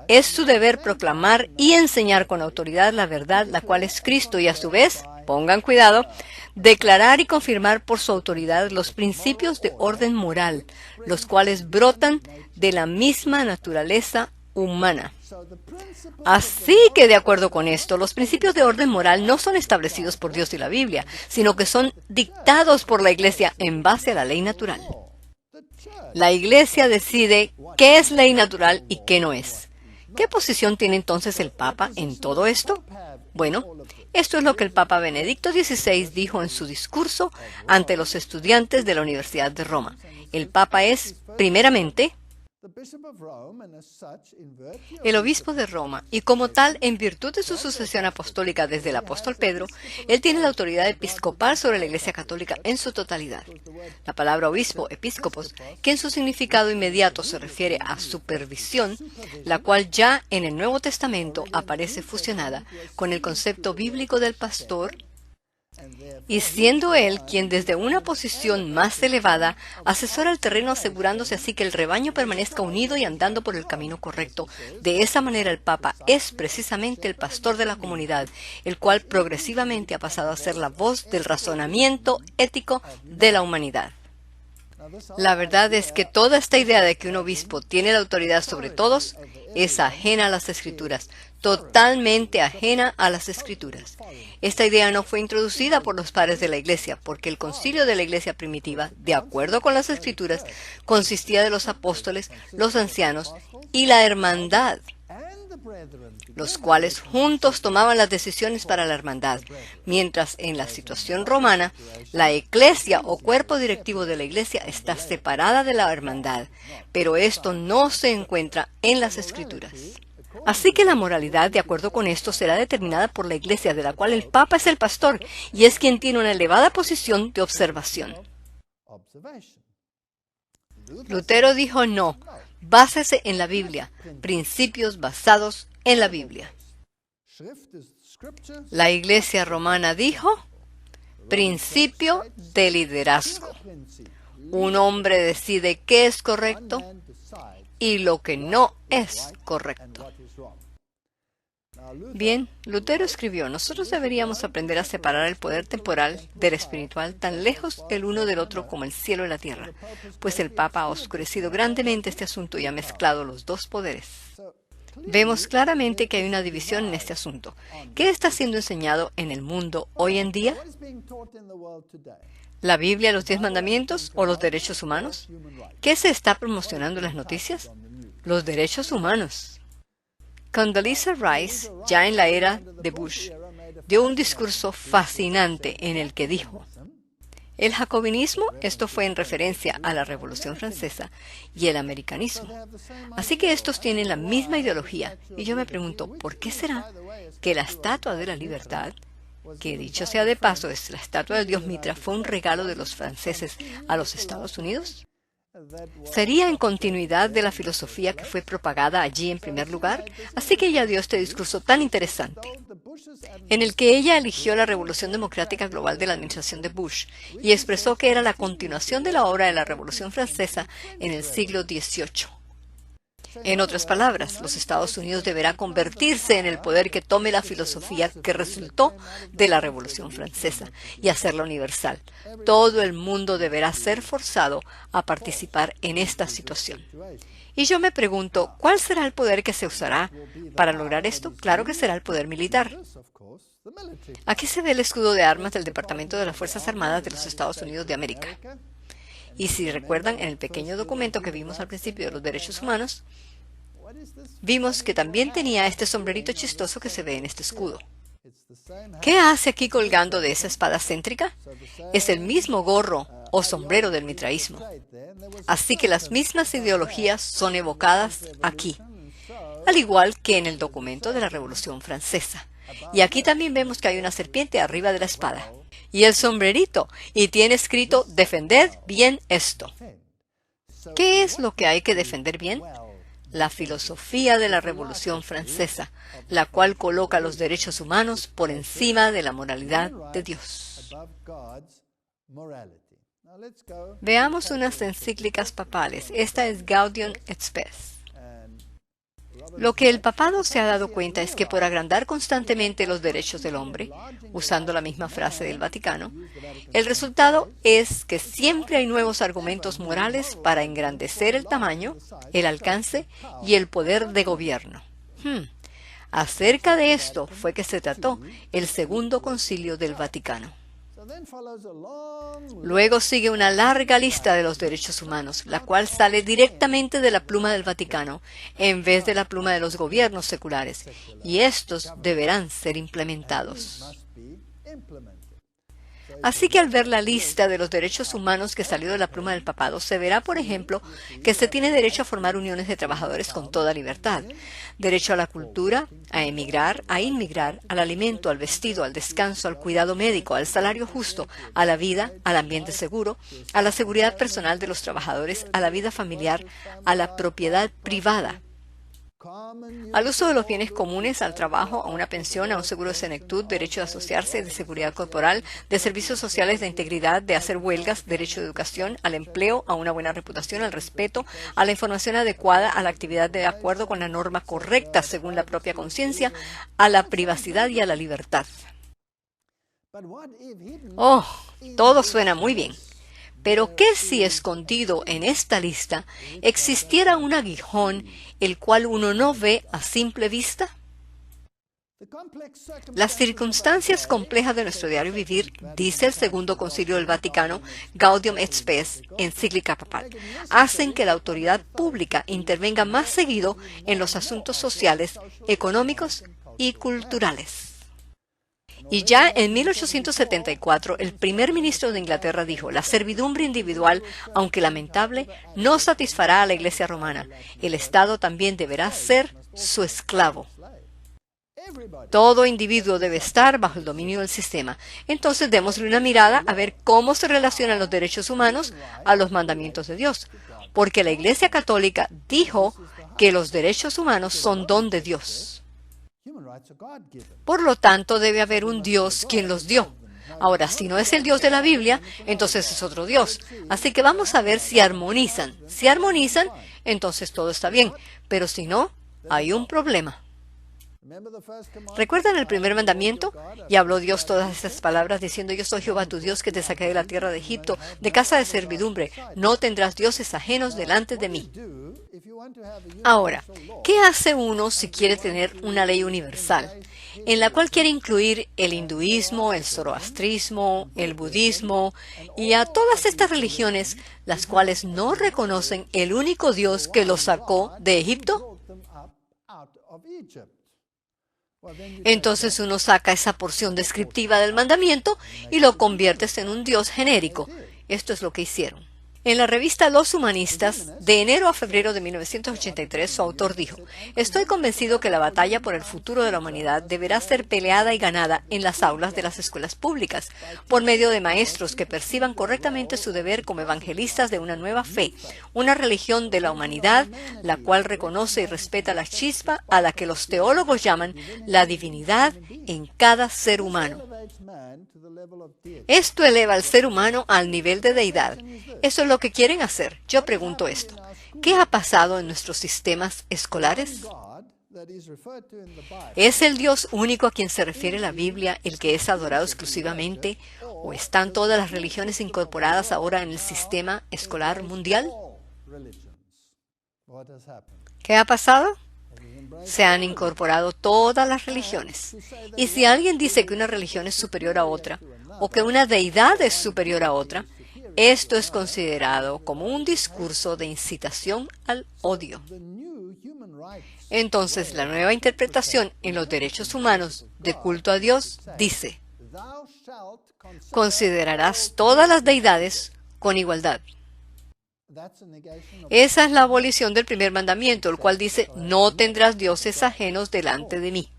Es su deber proclamar y enseñar con autoridad la verdad, la cual es Cristo, y a su vez, pongan cuidado, declarar y confirmar por su autoridad los principios de orden moral, los cuales brotan de la misma naturaleza humana. Así que, de acuerdo con esto, los principios de orden moral no son establecidos por Dios y la Biblia, sino que son dictados por la Iglesia en base a la ley natural. La Iglesia decide qué es ley natural y qué no es. ¿Qué posición tiene entonces el Papa en todo esto? Bueno, esto es lo que el Papa Benedicto XVI dijo en su discurso ante los estudiantes de la Universidad de Roma. El Papa es, primeramente, el obispo de Roma, y como tal, en virtud de su sucesión apostólica desde el apóstol Pedro, él tiene la autoridad episcopal sobre la Iglesia Católica en su totalidad. La palabra obispo, episcopos, que en su significado inmediato se refiere a supervisión, la cual ya en el Nuevo Testamento aparece fusionada con el concepto bíblico del pastor, y siendo él quien desde una posición más elevada asesora el terreno, asegurándose así que el rebaño permanezca unido y andando por el camino correcto. De esa manera el Papa es precisamente el pastor de la comunidad, el cual progresivamente ha pasado a ser la voz del razonamiento ético de la humanidad. La verdad es que toda esta idea de que un obispo tiene la autoridad sobre todos es ajena a las Escrituras, totalmente ajena a las Escrituras. Esta idea no fue introducida por los padres de la Iglesia, porque el concilio de la Iglesia primitiva, de acuerdo con las Escrituras, consistía de los apóstoles, los ancianos y la hermandad, los cuales juntos tomaban las decisiones para la hermandad, mientras en la situación romana, la eclesia o cuerpo directivo de la Iglesia está separada de la hermandad, pero esto no se encuentra en las Escrituras. Así que la moralidad, de acuerdo con esto, será determinada por la Iglesia, de la cual el Papa es el pastor y es quien tiene una elevada posición de observación. Lutero dijo no, básese en la Biblia, principios basados en la Biblia. La Iglesia romana dijo principio de liderazgo. Un hombre decide qué es correcto y lo que no es correcto. Bien, Lutero escribió: nosotros deberíamos aprender a separar el poder temporal del espiritual, tan lejos el uno del otro como el cielo y la tierra, pues el Papa ha oscurecido grandemente este asunto y ha mezclado los dos poderes. Vemos claramente que hay una división en este asunto. ¿Qué está siendo enseñado en el mundo hoy en día? ¿La Biblia, los 10 mandamientos o los derechos humanos? ¿Qué se está promocionando en las noticias? Los derechos humanos. Condoleezza Rice, ya en la era de Bush, dio un discurso fascinante en el que dijo: el jacobinismo, esto fue en referencia a la Revolución Francesa, y el americanismo. Así que estos tienen la misma ideología, y yo me pregunto, ¿por qué será que la Estatua de la Libertad, que dicho sea de paso es la estatua del dios Mitra, fue un regalo de los franceses a los Estados Unidos? ¿Sería en continuidad de la filosofía que fue propagada allí en primer lugar? Así que ella dio este discurso tan interesante, en el que ella eligió la Revolución Democrática Global de la administración de Bush y expresó que era la continuación de la obra de la Revolución Francesa en el siglo XVIII. En otras palabras, los Estados Unidos deberá convertirse en el poder que tome la filosofía que resultó de la Revolución Francesa y hacerla universal. Todo el mundo deberá ser forzado a participar en esta situación. Y yo me pregunto, ¿cuál será el poder que se usará para lograr esto? Claro que será el poder militar. Aquí se ve el escudo de armas del Departamento de las Fuerzas Armadas de los Estados Unidos de América. Y si recuerdan, en el pequeño documento que vimos al principio de los derechos humanos, vimos que también tenía este sombrerito chistoso que se ve en este escudo. ¿Qué hace aquí colgando de esa espada céntrica? Es el mismo gorro o sombrero del mitraísmo. Así que las mismas ideologías son evocadas aquí, al igual que en el documento de la Revolución Francesa. Y aquí también vemos que hay una serpiente arriba de la espada. Y el sombrerito, y tiene escrito, defended bien esto. ¿Qué es lo que hay que defender bien? La filosofía de la Revolución Francesa, la cual coloca los derechos humanos por encima de la moralidad de Dios. Veamos unas encíclicas papales. Esta es Gaudium et Spes. Lo que el papado se ha dado cuenta es que por agrandar constantemente los derechos del hombre, usando la misma frase del Vaticano, el resultado es que siempre hay nuevos argumentos morales para engrandecer el tamaño, el alcance y el poder de gobierno. Acerca de esto fue que se trató el Segundo Concilio del Vaticano. Luego sigue una larga lista de los derechos humanos, la cual sale directamente de la pluma del Vaticano, en vez de la pluma de los gobiernos seculares, y estos deberán ser implementados. Así que al ver la lista de los derechos humanos que salió de la pluma del papado, se verá, por ejemplo, que se tiene derecho a formar uniones de trabajadores con toda libertad, derecho a la cultura, a emigrar, a inmigrar, al alimento, al vestido, al descanso, al cuidado médico, al salario justo, a la vida, al ambiente seguro, a la seguridad personal de los trabajadores, a la vida familiar, a la propiedad privada, al uso de los bienes comunes, al trabajo, a una pensión, a un seguro de senectud, derecho de asociarse, de seguridad corporal, de servicios sociales, de integridad, de hacer huelgas, derecho de educación, al empleo, a una buena reputación, al respeto, a la información adecuada, a la actividad de acuerdo con la norma correcta según la propia conciencia, a la privacidad y a la libertad. Oh, todo suena muy bien. Pero ¿qué si escondido en esta lista existiera un aguijón el cual uno no ve a simple vista? Las circunstancias complejas de nuestro diario vivir, dice el Segundo Concilio del Vaticano, Gaudium et Spes, encíclica papal, hacen que la autoridad pública intervenga más seguido en los asuntos sociales, económicos y culturales. Y ya en 1874, el primer ministro de Inglaterra dijo, la servidumbre individual, aunque lamentable, no satisfará a la Iglesia romana. El Estado también deberá ser su esclavo. Todo individuo debe estar bajo el dominio del sistema. Entonces démosle una mirada a ver cómo se relacionan los derechos humanos a los mandamientos de Dios. Porque la Iglesia Católica dijo que los derechos humanos son don de Dios. Por lo tanto, debe haber un Dios quien los dio. Ahora, si no es el Dios de la Biblia, entonces es otro Dios. Así que vamos a ver si armonizan. Si armonizan, entonces todo está bien. Pero si no, hay un problema. ¿Recuerdan el primer mandamiento? Y habló Dios todas estas palabras diciendo, yo soy Jehová tu Dios que te saqué de la tierra de Egipto, de casa de servidumbre. No tendrás dioses ajenos delante de mí. Ahora, ¿qué hace uno si quiere tener una ley universal, en la cual quiere incluir el hinduismo, el zoroastrismo, el budismo y a todas estas religiones, las cuales no reconocen el único Dios que los sacó de Egipto? Entonces uno saca esa porción descriptiva del mandamiento y lo conviertes en un Dios genérico. Esto es lo que hicieron. En la revista Los Humanistas, de enero a febrero de 1983, su autor dijo: "Estoy convencido que la batalla por el futuro de la humanidad deberá ser peleada y ganada en las aulas de las escuelas públicas, por medio de maestros que perciban correctamente su deber como evangelistas de una nueva fe, una religión de la humanidad, la cual reconoce y respeta la chispa a la que los teólogos llaman la divinidad en cada ser humano". Esto eleva al ser humano al nivel de deidad. Eso es lo que quieren hacer. Yo pregunto esto: ¿qué ha pasado en nuestros sistemas escolares? ¿Es el Dios único a quien se refiere la Biblia el que es adorado exclusivamente? ¿O están todas las religiones incorporadas ahora en el sistema escolar mundial? ¿Qué ha pasado? Se han incorporado todas las religiones. Y si alguien dice que una religión es superior a otra, o que una deidad es superior a otra, esto es considerado como un discurso de incitación al odio. Entonces, la nueva interpretación en los derechos humanos de culto a Dios dice: considerarás todas las deidades con igualdad. Esa es la abolición del primer mandamiento, el cual dice: no tendrás dioses ajenos delante de mí.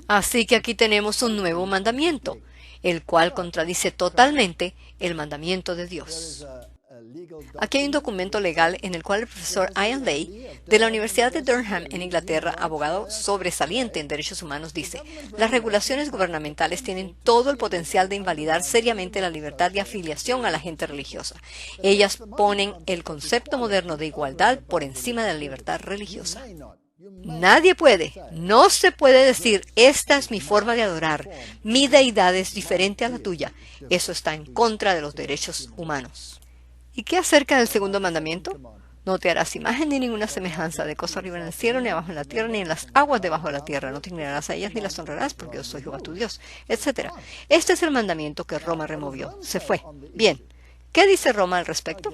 Así que aquí tenemos un nuevo mandamiento, el cual contradice totalmente el mandamiento de Dios. Aquí hay un documento legal en el cual el profesor Ian Lay, de la Universidad de Durham en Inglaterra, abogado sobresaliente en derechos humanos, dice: las regulaciones gubernamentales tienen todo el potencial de invalidar seriamente la libertad de afiliación a la gente religiosa. Ellas ponen el concepto moderno de igualdad por encima de la libertad religiosa. Nadie puede, no se puede decir: esta es mi forma de adorar, mi deidad es diferente a la tuya. Eso está en contra de los derechos humanos. ¿Y qué acerca del segundo mandamiento? No te harás imagen ni ninguna semejanza de cosa arriba en el cielo, ni abajo en la tierra, ni en las aguas debajo de la tierra. No te inclinarás a ellas ni las honrarás, porque yo soy Jehová tu Dios, etc. Este es el mandamiento que Roma removió. Se fue. Bien. ¿Qué dice Roma al respecto?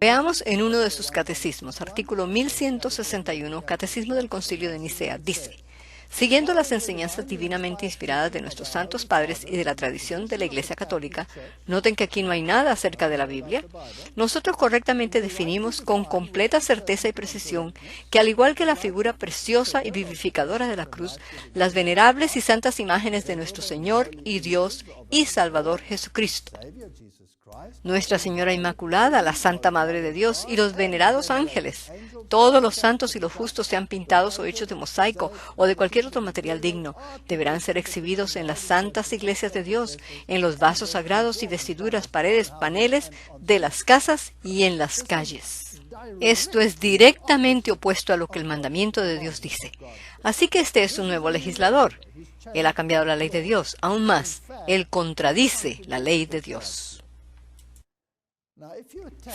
Veamos en uno de sus catecismos, artículo 1161, Catecismo del Concilio de Nicea, dice: siguiendo las enseñanzas divinamente inspiradas de nuestros santos padres y de la tradición de la Iglesia Católica, noten que aquí no hay nada acerca de la Biblia. Nosotros correctamente definimos con completa certeza y precisión que, al igual que la figura preciosa y vivificadora de la cruz, las venerables y santas imágenes de nuestro Señor y Dios y Salvador Jesucristo, Nuestra Señora Inmaculada, la Santa Madre de Dios y los venerados ángeles, todos los santos y los justos, sean pintados o hechos de mosaico o de cualquier otro material digno, deberán ser exhibidos en las santas iglesias de Dios, en los vasos sagrados y vestiduras, paredes, paneles de las casas y en las calles. Esto es directamente opuesto a lo que el mandamiento de Dios dice. Así que este es un nuevo legislador. Él ha cambiado la ley de Dios. Aún más, él contradice la ley de Dios.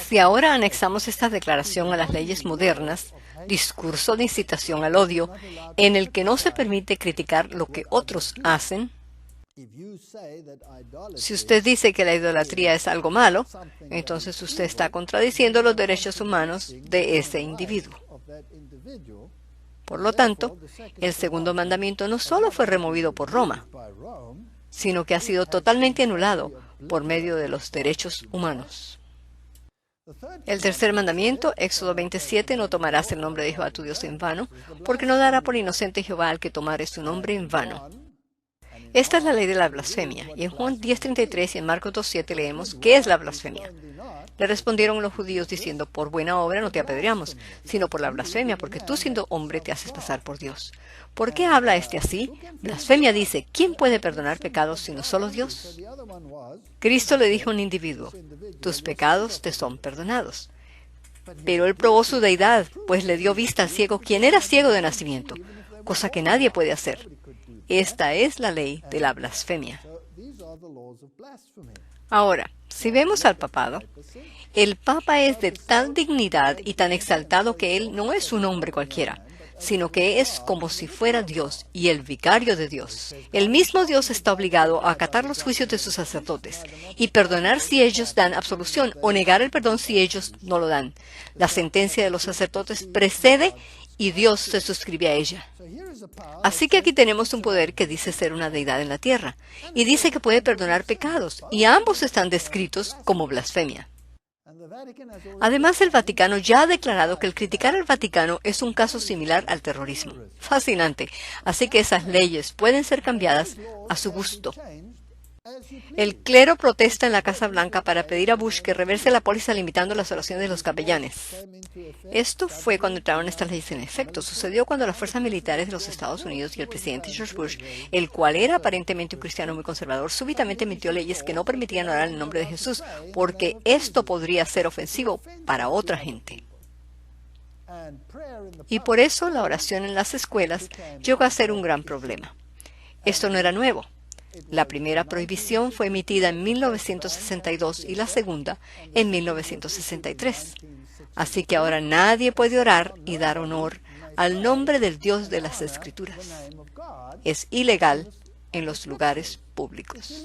Si ahora anexamos esta declaración a las leyes modernas, discurso de incitación al odio, en el que no se permite criticar lo que otros hacen, si usted dice que la idolatría es algo malo, entonces usted está contradiciendo los derechos humanos de ese individuo. Por lo tanto, el segundo mandamiento no solo fue removido por Roma, sino que ha sido totalmente anulado por medio de los derechos humanos. El tercer mandamiento, Éxodo 27, no tomarás el nombre de Jehová tu Dios en vano, porque no dará por inocente Jehová al que tomare su nombre en vano. Esta es la ley de la blasfemia, y en Juan 10:33 y en Marcos 2:7 leemos: ¿qué es la blasfemia? Le respondieron los judíos diciendo: por buena obra no te apedreamos, sino por la blasfemia, porque tú siendo hombre te haces pasar por Dios. ¿Por qué habla este así? Blasfemia dice: ¿quién puede perdonar pecados sino solo Dios? Cristo le dijo a un individuo: tus pecados te son perdonados. Pero él probó su deidad, pues le dio vista al ciego, quien era ciego de nacimiento, cosa que nadie puede hacer. Esta es la ley de la blasfemia. Ahora, si vemos al papado, el Papa es de tal dignidad y tan exaltado que él no es un hombre cualquiera, sino que es como si fuera Dios y el vicario de Dios. El mismo Dios está obligado a acatar los juicios de sus sacerdotes y perdonar si ellos dan absolución o negar el perdón si ellos no lo dan. La sentencia de los sacerdotes precede y Dios se suscribe a ella. Así que aquí tenemos un poder que dice ser una deidad en la tierra, y dice que puede perdonar pecados, y ambos están descritos como blasfemia. Además, el Vaticano ya ha declarado que el criticar al Vaticano es un caso similar al terrorismo. Fascinante. Así que esas leyes pueden ser cambiadas a su gusto. El clero protesta en la Casa Blanca para pedir a Bush que reverse la póliza limitando las oraciones de los capellanes. Esto fue cuando entraron estas leyes en efecto. Sucedió cuando las fuerzas militares de los Estados Unidos y el presidente George Bush, el cual era aparentemente un cristiano muy conservador, súbitamente emitió leyes que no permitían orar en el nombre de Jesús, porque esto podría ser ofensivo para otra gente. Y por eso la oración en las escuelas llegó a ser un gran problema. Esto no era nuevo. La primera prohibición fue emitida en 1962 y la segunda en 1963. Así que ahora nadie puede orar y dar honor al nombre del Dios de las Escrituras. Es ilegal en los lugares públicos.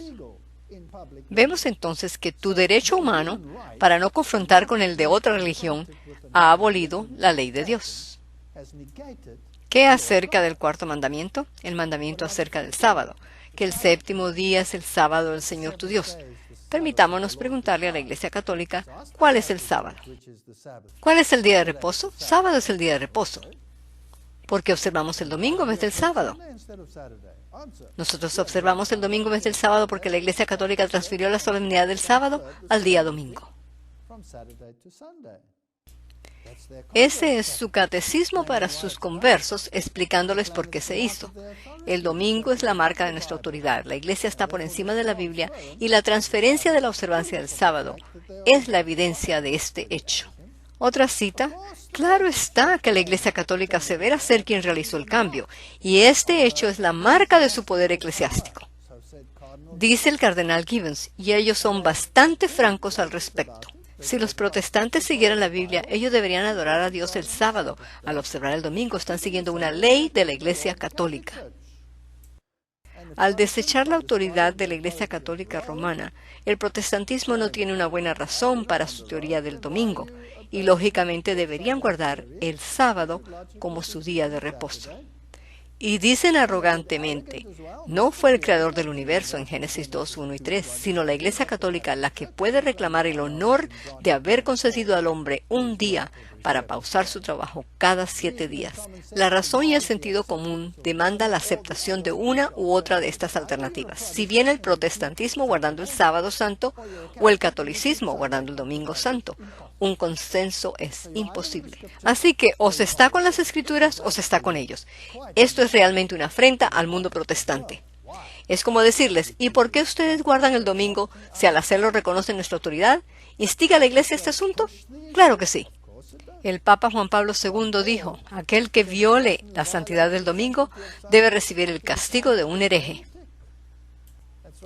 Vemos entonces que tu derecho humano para no confrontar con el de otra religión ha abolido la ley de Dios. ¿Qué acerca del cuarto mandamiento? El mandamiento acerca del sábado, que el séptimo día es el sábado del Señor tu Dios. Permitámonos preguntarle a la Iglesia Católica, ¿cuál es el sábado? ¿Cuál es el día de reposo? Sábado es el día de reposo. ¿Por qué observamos el domingo en vez del sábado? Nosotros observamos el domingo en vez del sábado porque la Iglesia Católica transfirió la solemnidad del sábado al día domingo. Ese es su catecismo para sus conversos, explicándoles por qué se hizo. El domingo es la marca de nuestra autoridad. La Iglesia está por encima de la Biblia y la transferencia de la observancia del sábado es la evidencia de este hecho. Otra cita. Claro está que la Iglesia Católica asevera ser quien realizó el cambio, y este hecho es la marca de su poder eclesiástico. Dice el cardenal Gibbons, y ellos son bastante francos al respecto. Si los protestantes siguieran la Biblia, ellos deberían adorar a Dios el sábado. Al observar el domingo, están siguiendo una ley de la Iglesia Católica. Al desechar la autoridad de la Iglesia Católica Romana, el protestantismo no tiene una buena razón para su teoría del domingo, y lógicamente deberían guardar el sábado como su día de reposo. Y dicen arrogantemente, no fue el creador del universo en Génesis 2, 1 y 3, sino la Iglesia Católica la que puede reclamar el honor de haber concedido al hombre un día para pausar su trabajo cada 7 días. La razón y el sentido común demanda la aceptación de una u otra de estas alternativas, si bien el protestantismo guardando el sábado santo o el catolicismo guardando el domingo santo. Un consenso es imposible. Así que o se está con las Escrituras o se está con ellos. Esto es realmente una afrenta al mundo protestante. Es como decirles, ¿y por qué ustedes guardan el domingo si al hacerlo reconocen nuestra autoridad? ¿Instiga a la Iglesia este asunto? Claro que sí. El Papa Juan Pablo II dijo, aquel que viole la santidad del domingo debe recibir el castigo de un hereje.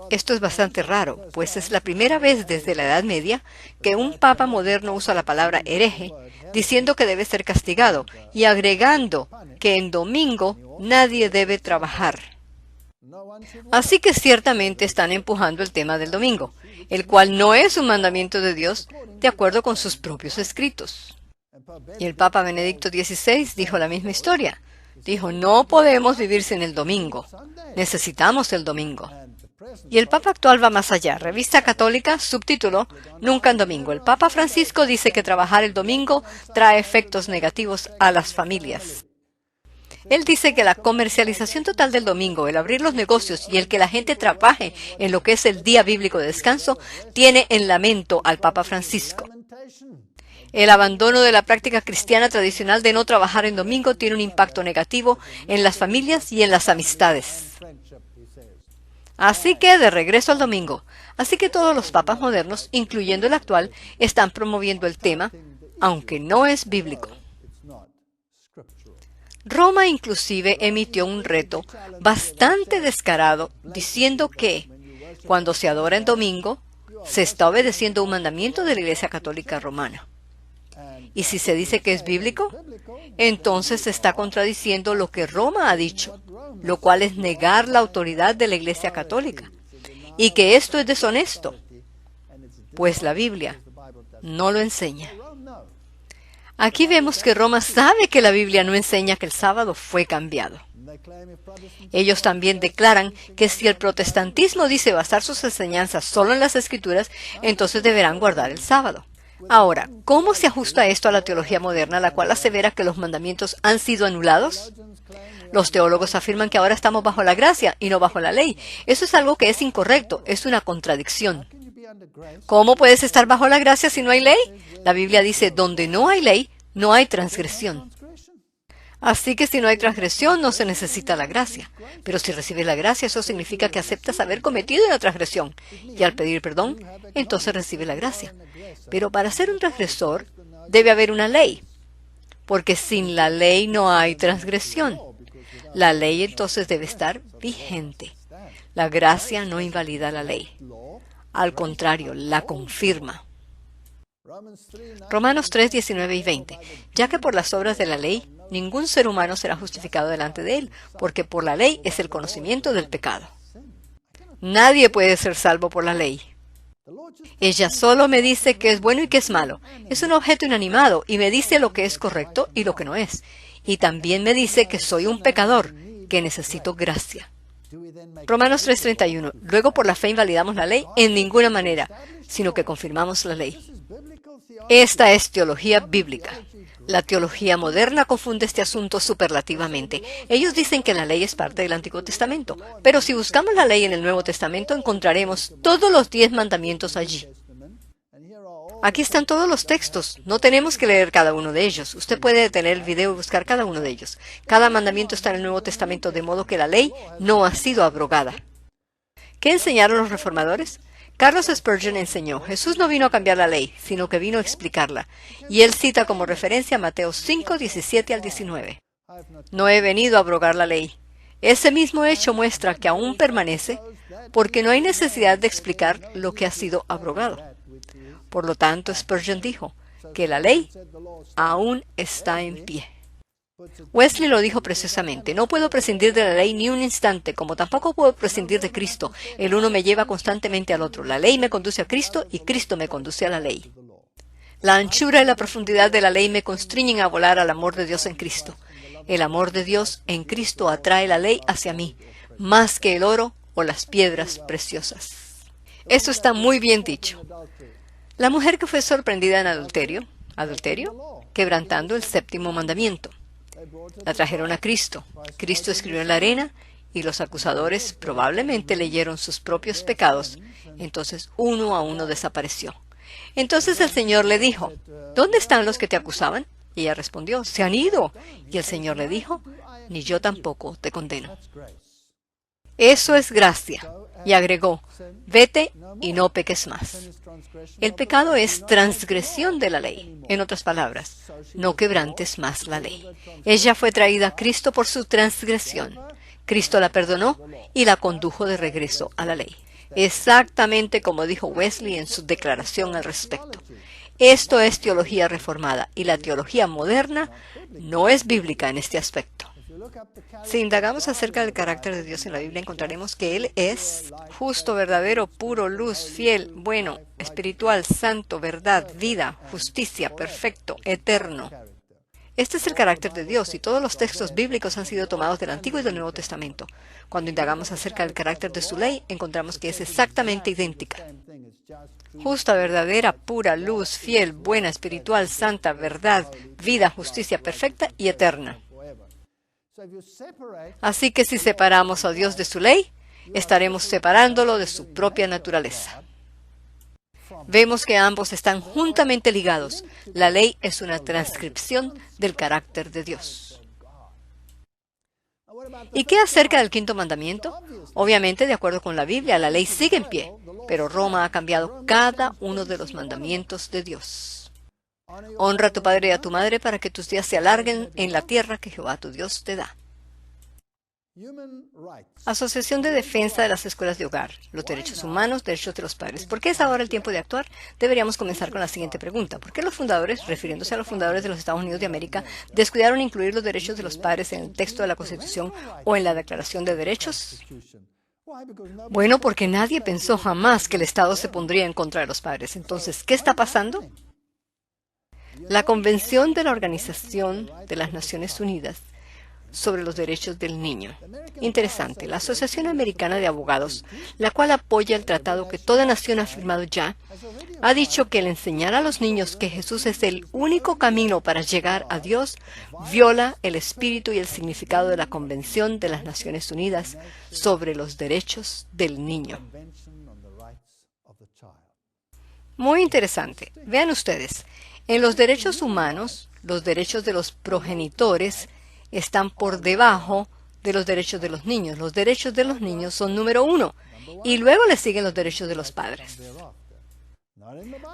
Esto es bastante raro, pues es la primera vez desde la Edad Media que un papa moderno usa la palabra hereje, diciendo que debe ser castigado y agregando que en domingo nadie debe trabajar. Así que ciertamente están empujando el tema del domingo, el cual no es un mandamiento de Dios de acuerdo con sus propios escritos. Y el Papa Benedicto XVI dijo la misma historia. Dijo, no podemos vivir sin el domingo. Necesitamos el domingo. Y el Papa actual va más allá. Revista Católica, subtítulo, Nunca en domingo. El Papa Francisco dice que trabajar el domingo trae efectos negativos a las familias. Él dice que la comercialización total del domingo, el abrir los negocios y el que la gente trabaje en lo que es el día bíblico de descanso, tiene en lamento al Papa Francisco. El abandono de la práctica cristiana tradicional de no trabajar en domingo tiene un impacto negativo en las familias y en las amistades. Así que, de regreso al domingo. Así que todos los papas modernos, incluyendo el actual, están promoviendo el tema, aunque no es bíblico. Roma inclusive emitió un reto bastante descarado diciendo que, cuando se adora en domingo, se está obedeciendo un mandamiento de la Iglesia Católica Romana. Y si se dice que es bíblico, entonces se está contradiciendo lo que Roma ha dicho, lo cual es negar la autoridad de la Iglesia Católica, y que esto es deshonesto, pues la Biblia no lo enseña. Aquí vemos que Roma sabe que la Biblia no enseña que el sábado fue cambiado. Ellos también declaran que si el protestantismo dice basar sus enseñanzas solo en las Escrituras, entonces deberán guardar el sábado. Ahora, ¿cómo se ajusta esto a la teología moderna, la cual asevera que los mandamientos han sido anulados? Los teólogos afirman que ahora estamos bajo la gracia y no bajo la ley. Eso es algo que es incorrecto, es una contradicción. ¿Cómo puedes estar bajo la gracia si no hay ley? La Biblia dice, donde no hay ley, no hay transgresión. Así que si no hay transgresión, no se necesita la gracia. Pero si recibes la gracia, eso significa que aceptas haber cometido una transgresión. Y al pedir perdón, entonces recibes la gracia. Pero para ser un transgresor, debe haber una ley. Porque sin la ley no hay transgresión. La ley entonces debe estar vigente. La gracia no invalida la ley. Al contrario, la confirma. Romanos 3, 19 y 20. Ya que por las obras de la ley, ningún ser humano será justificado delante de él, porque por la ley es el conocimiento del pecado. Nadie puede ser salvo por la ley. Ella solo me dice que es bueno y que es malo. Es un objeto inanimado y me dice lo que es correcto y lo que no es. Y también me dice que soy un pecador, que necesito gracia. Romanos 3:31. Luego por la fe invalidamos la ley en ninguna manera, sino que confirmamos la ley. Esta es teología bíblica. La teología moderna confunde este asunto superlativamente. Ellos dicen que la ley es parte del Antiguo Testamento, pero si buscamos la ley en el Nuevo Testamento encontraremos todos los 10 mandamientos allí. Aquí están todos los textos. No tenemos que leer cada uno de ellos. Usted puede detener el video y buscar cada uno de ellos. Cada mandamiento está en el Nuevo Testamento, de modo que la ley no ha sido abrogada. ¿Qué enseñaron los reformadores? Carlos Spurgeon enseñó, Jesús no vino a cambiar la ley, sino que vino a explicarla. Y él cita como referencia Mateo 5, 17 al 19. No he venido a abrogar la ley. Ese mismo hecho muestra que aún permanece, porque no hay necesidad de explicar lo que ha sido abrogado. Por lo tanto, Spurgeon dijo que la ley aún está en pie. Wesley lo dijo precisamente, no puedo prescindir de la ley ni un instante, como tampoco puedo prescindir de Cristo. El uno me lleva constantemente al otro. La ley me conduce a Cristo y Cristo me conduce a la ley. La anchura y la profundidad de la ley me constriñen a volar al amor de Dios en Cristo. El amor de Dios en Cristo atrae la ley hacia mí, más que el oro o las piedras preciosas. Eso está muy bien dicho. La mujer que fue sorprendida en adulterio, quebrantando el 7º mandamiento. La trajeron a Cristo. Cristo escribió en la arena y los acusadores probablemente leyeron sus propios pecados. Entonces uno a uno desapareció. Entonces el Señor le dijo, ¿dónde están los que te acusaban? Y ella respondió, se han ido. Y el Señor le dijo, ni yo tampoco te condeno. Eso es gracia. Y agregó, vete y no peques más. El pecado es transgresión de la ley. En otras palabras, no quebrantes más la ley. Ella fue traída a Cristo por su transgresión. Cristo la perdonó y la condujo de regreso a la ley. Exactamente como dijo Wesley en su declaración al respecto. Esto es teología reformada y la teología moderna no es bíblica en este aspecto. Si indagamos acerca del carácter de Dios en la Biblia, encontraremos que Él es justo, verdadero, puro, luz, fiel, bueno, espiritual, santo, verdad, vida, justicia, perfecto, eterno. Este es el carácter de Dios y todos los textos bíblicos han sido tomados del Antiguo y del Nuevo Testamento. Cuando indagamos acerca del carácter de su ley, encontramos que es exactamente idéntica. Justa, verdadera, pura, luz, fiel, buena, espiritual, santa, verdad, vida, justicia, perfecta y eterna. Así que si separamos a Dios de su ley, estaremos separándolo de su propia naturaleza. Vemos que ambos están juntamente ligados. La ley es una transcripción del carácter de Dios. ¿Y qué acerca del 5º mandamiento? Obviamente, de acuerdo con la Biblia, la ley sigue en pie, pero Roma ha cambiado cada uno de los mandamientos de Dios. Honra a tu padre y a tu madre para que tus días se alarguen en la tierra que Jehová tu Dios te da. Asociación de Defensa de las Escuelas de Hogar, los derechos humanos, derechos de los padres. ¿Por qué es ahora el tiempo de actuar? Deberíamos comenzar con la siguiente pregunta. ¿Por qué los fundadores, refiriéndose a los fundadores de los Estados Unidos de América, descuidaron incluir los derechos de los padres en el texto de la Constitución o en la Declaración de Derechos? Bueno, porque nadie pensó jamás que el Estado se pondría en contra de los padres. Entonces, ¿qué está pasando? La Convención de la Organización de las Naciones Unidas sobre los Derechos del Niño. Interesante. La Asociación Americana de Abogados, la cual apoya el tratado que toda nación ha firmado ya, ha dicho que el enseñar a los niños que Jesús es el único camino para llegar a Dios viola el espíritu y el significado de la Convención de las Naciones Unidas sobre los Derechos del Niño. Muy interesante. Vean ustedes, en los derechos humanos, los derechos de los progenitores están por debajo de los derechos de los niños. Los derechos de los niños son número 1 y luego le siguen los derechos de los padres.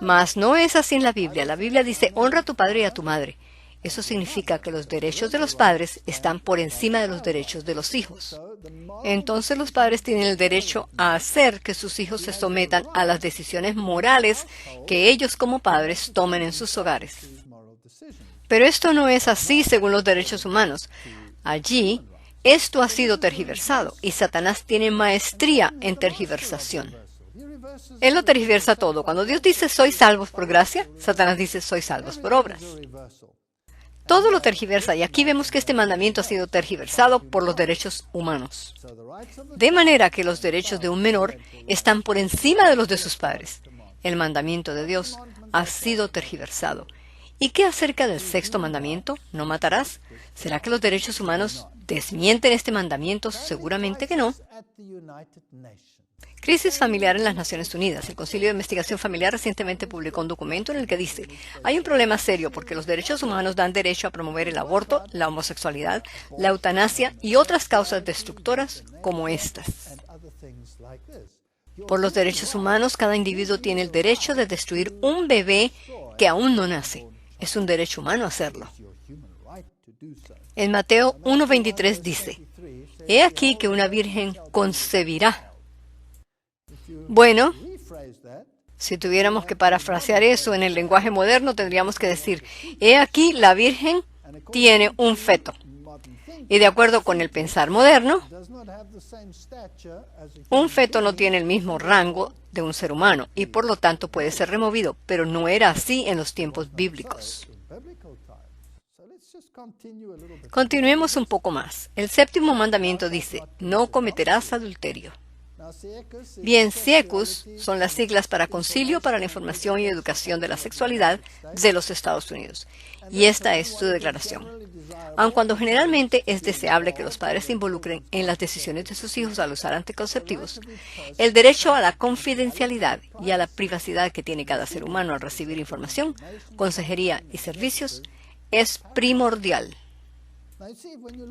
Mas no es así en la Biblia. La Biblia dice, honra a tu padre y a tu madre. Eso significa que los derechos de los padres están por encima de los derechos de los hijos. Entonces los padres tienen el derecho a hacer que sus hijos se sometan a las decisiones morales que ellos como padres tomen en sus hogares. Pero esto no es así según los derechos humanos. Allí, esto ha sido tergiversado y Satanás tiene maestría en tergiversación. Él lo tergiversa todo. Cuando Dios dice sois salvos por gracia, Satanás dice sois salvos por obras. Todo lo tergiversa y aquí vemos que este mandamiento ha sido tergiversado por los derechos humanos. De manera que los derechos de un menor están por encima de los de sus padres. El mandamiento de Dios ha sido tergiversado. ¿Y qué acerca del sexto mandamiento? ¿No matarás? ¿Será que los derechos humanos desmienten este mandamiento? Seguramente que no. Crisis familiar en las Naciones Unidas. El Concilio de Investigación Familiar recientemente publicó un documento en el que dice, hay un problema serio porque los derechos humanos dan derecho a promover el aborto, la homosexualidad, la eutanasia y otras causas destructoras como estas. Por los derechos humanos, cada individuo tiene el derecho de destruir un bebé que aún no nace. Es un derecho humano hacerlo. En Mateo 1:23 dice, he aquí que una virgen concebirá. Bueno, si tuviéramos que parafrasear eso en el lenguaje moderno, tendríamos que decir, he aquí la virgen tiene un feto. Y de acuerdo con el pensar moderno, un feto no tiene el mismo rango de un ser humano y por lo tanto puede ser removido, pero no era así en los tiempos bíblicos. Continuemos un poco más. El séptimo mandamiento dice, no cometerás adulterio. Bien, CIECUS son las siglas para Concilio para la Información y Educación de la Sexualidad de los Estados Unidos. Y esta es su declaración. Aun cuando generalmente es deseable que los padres se involucren en las decisiones de sus hijos al usar anticonceptivos, el derecho a la confidencialidad y a la privacidad que tiene cada ser humano al recibir información, consejería y servicios es primordial.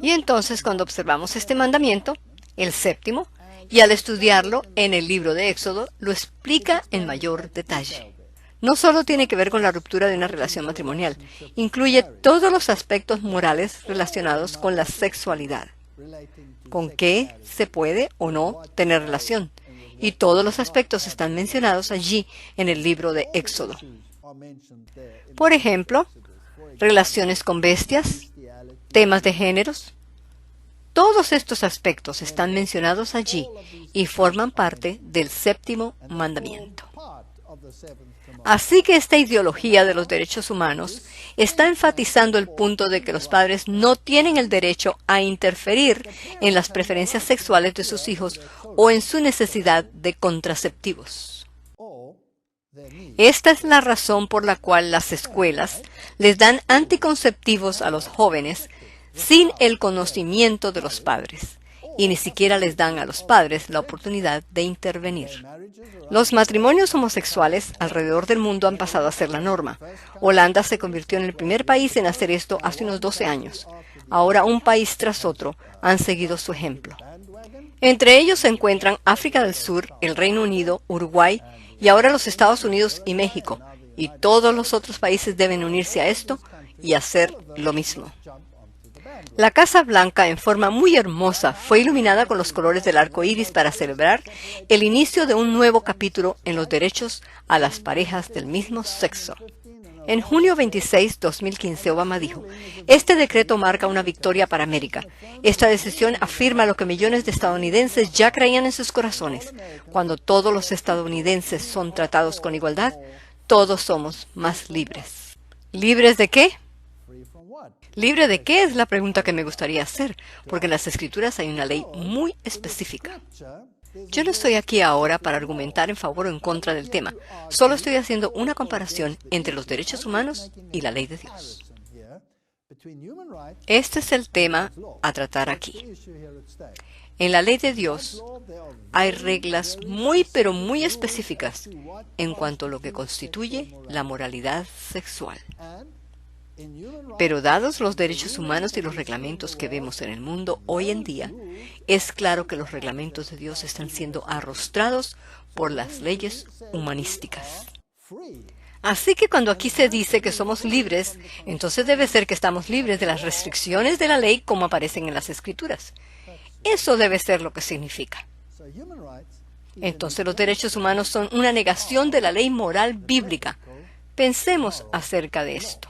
Y entonces, cuando observamos este mandamiento, el séptimo, y al estudiarlo en el libro de Éxodo, lo explica en mayor detalle. No solo tiene que ver con la ruptura de una relación matrimonial, incluye todos los aspectos morales relacionados con la sexualidad. Con qué se puede o no tener relación. Y todos los aspectos están mencionados allí en el libro de Éxodo. Por ejemplo, relaciones con bestias, temas de géneros. Todos estos aspectos están mencionados allí y forman parte del séptimo mandamiento. Así que esta ideología de los derechos humanos está enfatizando el punto de que los padres no tienen el derecho a interferir en las preferencias sexuales de sus hijos o en su necesidad de contraceptivos. Esta es la razón por la cual las escuelas les dan anticonceptivos a los jóvenes sin el conocimiento de los padres, y ni siquiera les dan a los padres la oportunidad de intervenir. Los matrimonios homosexuales alrededor del mundo han pasado a ser la norma. Holanda se convirtió en el primer país en hacer esto hace unos 12 años. Ahora un país tras otro han seguido su ejemplo. Entre ellos se encuentran África del Sur, el Reino Unido, Uruguay y ahora los Estados Unidos y México. Y todos los otros países deben unirse a esto y hacer lo mismo. La Casa Blanca, en forma muy hermosa, fue iluminada con los colores del arco iris para celebrar el inicio de un nuevo capítulo en los derechos a las parejas del mismo sexo. En junio 26, 2015, Obama dijo, este decreto marca una victoria para América. Esta decisión afirma lo que millones de estadounidenses ya creían en sus corazones. Cuando todos los estadounidenses son tratados con igualdad, todos somos más libres. ¿Libres de qué? Free from what? ¿Libre de qué? Es la pregunta que me gustaría hacer, porque en las Escrituras hay una ley muy específica. Yo no estoy aquí ahora para argumentar en favor o en contra del tema. Solo estoy haciendo una comparación entre los derechos humanos y la ley de Dios. Este es el tema a tratar aquí. En la ley de Dios hay reglas muy pero muy específicas en cuanto a lo que constituye la moralidad sexual. Pero dados los derechos humanos y los reglamentos que vemos en el mundo hoy en día, es claro que los reglamentos de Dios están siendo arrostrados por las leyes humanísticas. Así que cuando aquí se dice que somos libres, entonces debe ser que estamos libres de las restricciones de la ley como aparecen en las Escrituras. Eso debe ser lo que significa. Entonces los derechos humanos son una negación de la ley moral bíblica. Pensemos acerca de esto.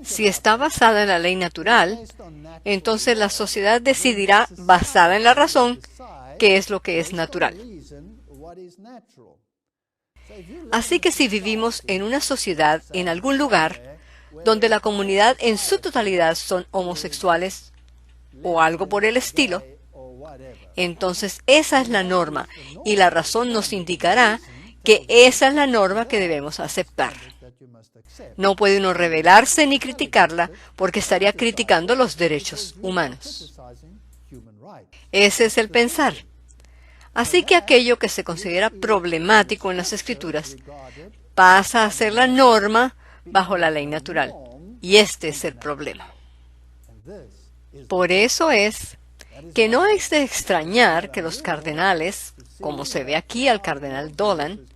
Si está basada en la ley natural, entonces la sociedad decidirá, basada en la razón, qué es lo que es natural. Así que si vivimos en una sociedad, en algún lugar, donde la comunidad en su totalidad son homosexuales o algo por el estilo, entonces esa es la norma y la razón nos indicará que esa es la norma que debemos aceptar. No puede uno rebelarse ni criticarla porque estaría criticando los derechos humanos. Ese es el pensar. Así que aquello que se considera problemático en las Escrituras pasa a ser la norma bajo la ley natural. Y este es el problema. Por eso es que no es de extrañar que los cardenales, como se ve aquí al cardenal Dolan,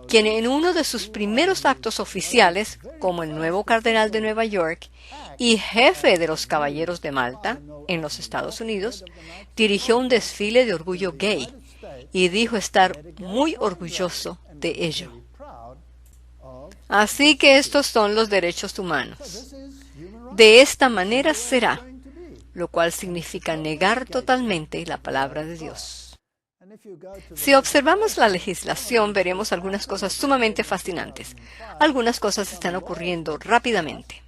quien en uno de sus primeros actos oficiales, como el nuevo cardenal de Nueva York y jefe de los Caballeros de Malta en los Estados Unidos, dirigió un desfile de orgullo gay y dijo estar muy orgulloso de ello. Así que estos son los derechos humanos. De esta manera será, lo cual significa negar totalmente la palabra de Dios. Si observamos la legislación, veremos algunas cosas sumamente fascinantes. Algunas cosas están ocurriendo rápidamente.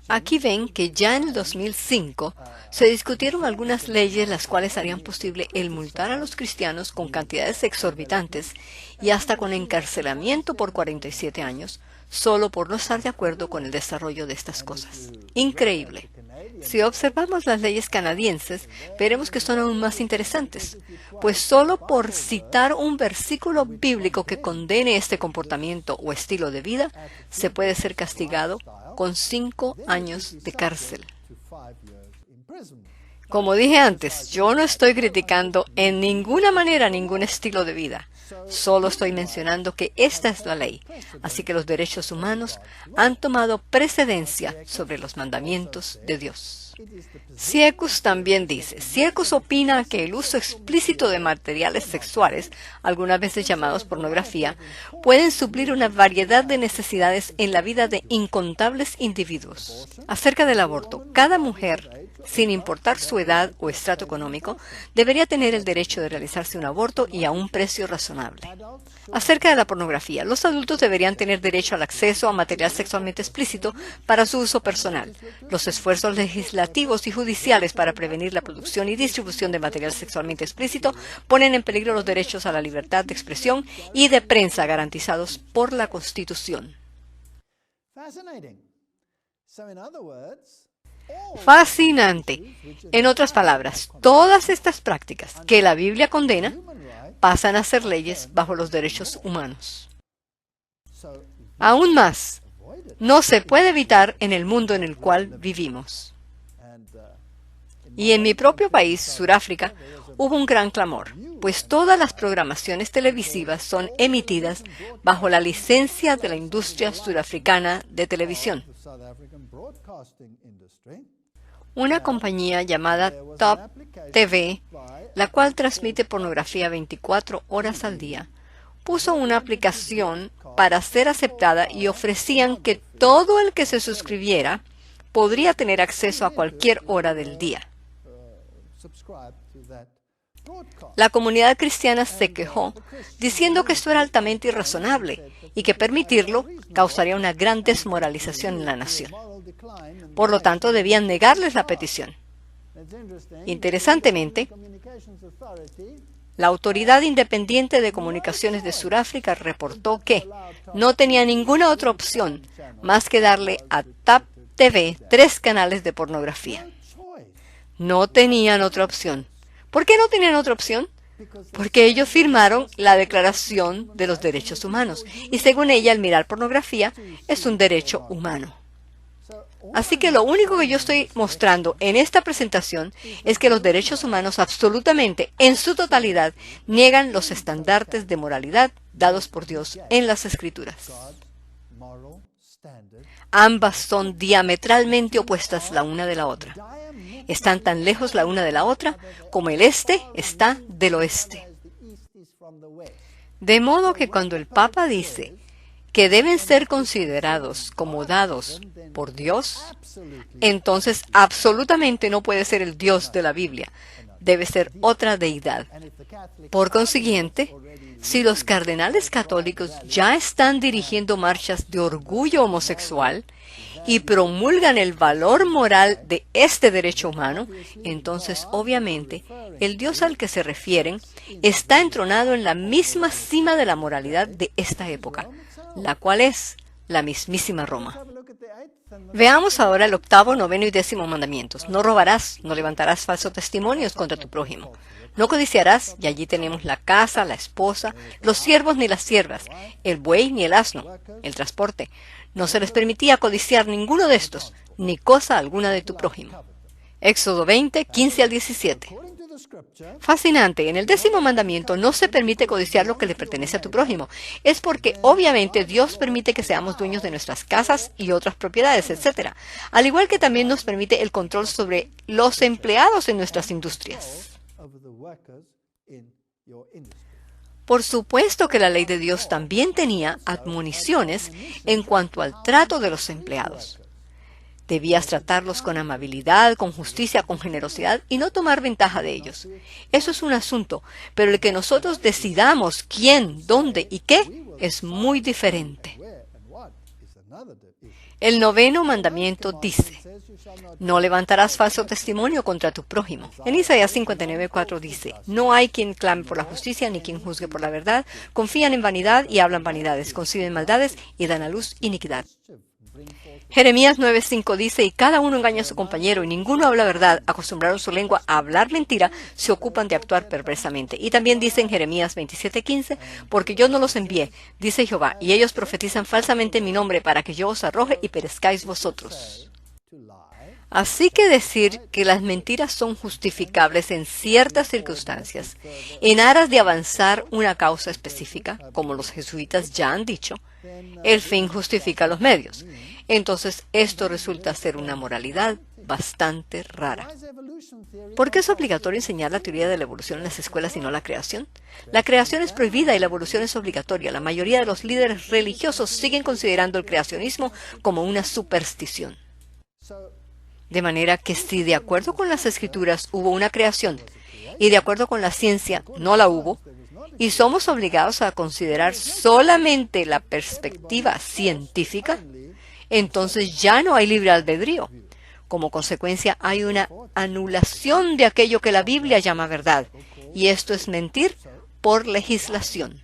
Aquí ven que ya en el 2005 se discutieron algunas leyes las cuales harían posible el multar a los cristianos con cantidades exorbitantes y hasta con encarcelamiento por 47 años, solo por no estar de acuerdo con el desarrollo de estas cosas. Increíble. Si observamos las leyes canadienses, veremos que son aún más interesantes, pues solo por citar un versículo bíblico que condene este comportamiento o estilo de vida, se puede ser castigado con 5 años de cárcel. Como dije antes, yo no estoy criticando en ninguna manera ningún estilo de vida. Solo estoy mencionando que esta es la ley, así que los derechos humanos han tomado precedencia sobre los mandamientos de Dios. Siekus también dice, Siekus opina que el uso explícito de materiales sexuales, algunas veces llamados pornografía, pueden suplir una variedad de necesidades en la vida de incontables individuos. Acerca del aborto, cada mujer, sin importar su edad o estrato económico, debería tener el derecho de realizarse un aborto y a un precio razonable. Acerca de la pornografía, los adultos deberían tener derecho al acceso a material sexualmente explícito para su uso personal. Los esfuerzos legislativos y judiciales para prevenir la producción y distribución de material sexualmente explícito ponen en peligro los derechos a la libertad de expresión y de prensa garantizados por la Constitución. Fascinante. En otras palabras, todas estas prácticas que la Biblia condena pasan a ser leyes bajo los derechos humanos. Aún más, no se puede evitar en el mundo en el cual vivimos. Y en mi propio país, Sudáfrica, hubo un gran clamor, pues todas las programaciones televisivas son emitidas bajo la licencia de la industria sudafricana de televisión. Una compañía llamada Top TV, la cual transmite pornografía 24 horas al día, puso una aplicación para ser aceptada y ofrecían que todo el que se suscribiera podría tener acceso a cualquier hora del día. La comunidad cristiana se quejó, diciendo que esto era altamente irrazonable y que permitirlo causaría una gran desmoralización en la nación. Por lo tanto, debían negarles la petición. Interesantemente, la Autoridad Independiente de Comunicaciones de Sudáfrica reportó que no tenía ninguna otra opción más que darle a TAP TV 3 canales de pornografía. No tenían otra opción. ¿Por qué no tenían otra opción? Porque ellos firmaron la Declaración de los Derechos Humanos y según ella el mirar pornografía es un derecho humano. Así que lo único que yo estoy mostrando en esta presentación es que los derechos humanos absolutamente, en su totalidad, niegan los estandartes de moralidad dados por Dios en las Escrituras. Ambas son diametralmente opuestas la una de la otra. Están tan lejos la una de la otra como el este está del oeste. De modo que cuando el Papa dice que deben ser considerados como dados por Dios, entonces absolutamente no puede ser el Dios de la Biblia, debe ser otra deidad. Por consiguiente, si los cardenales católicos ya están dirigiendo marchas de orgullo homosexual y promulgan el valor moral de este derecho humano, entonces obviamente el Dios al que se refieren está entronado en la misma cima de la moralidad de esta época, la cual es la mismísima Roma. Veamos ahora el 8º, 9º y 10º mandamientos. No robarás, no levantarás falsos testimonios contra tu prójimo. No codiciarás, y allí tenemos la casa, la esposa, los siervos ni las siervas, el buey ni el asno, el transporte. No se les permitía codiciar ninguno de estos, ni cosa alguna de tu prójimo. Éxodo 20, 15 al 17. Fascinante, en el 10º mandamiento no se permite codiciar lo que le pertenece a tu prójimo. Es porque obviamente Dios permite que seamos dueños de nuestras casas y otras propiedades, etc. Al igual que también nos permite el control sobre los empleados en nuestras industrias. Por supuesto que la ley de Dios también tenía admoniciones en cuanto al trato de los empleados. Debías tratarlos con amabilidad, con justicia, con generosidad y no tomar ventaja de ellos. Eso es un asunto, pero el que nosotros decidamos quién, dónde y qué es muy diferente. El 9º mandamiento dice: no levantarás falso testimonio contra tu prójimo. En Isaías 59:4 dice: no hay quien clame por la justicia ni quien juzgue por la verdad. Confían en vanidad y hablan vanidades, conciben maldades y dan a luz iniquidad. Jeremías 9:5 dice: y cada uno engaña a su compañero y ninguno habla verdad. Acostumbraron su lengua a hablar mentira, se ocupan de actuar perversamente. Y también dice en Jeremías 27:15: porque yo no los envié, dice Jehová, y ellos profetizan falsamente en mi nombre para que yo os arroje y perezcáis vosotros. Así que decir que las mentiras son justificables en ciertas circunstancias, en aras de avanzar una causa específica, como los jesuitas ya han dicho, el fin justifica los medios. Entonces esto resulta ser una moralidad bastante rara. ¿Por qué es obligatorio enseñar la teoría de la evolución en las escuelas y no la creación? La creación es prohibida y la evolución es obligatoria. La mayoría de los líderes religiosos siguen considerando el creacionismo como una superstición. De manera que si de acuerdo con las escrituras hubo una creación y de acuerdo con la ciencia no la hubo, y somos obligados a considerar solamente la perspectiva científica, entonces ya no hay libre albedrío. Como consecuencia hay una anulación de aquello que la Biblia llama verdad, y esto es mentir por legislación.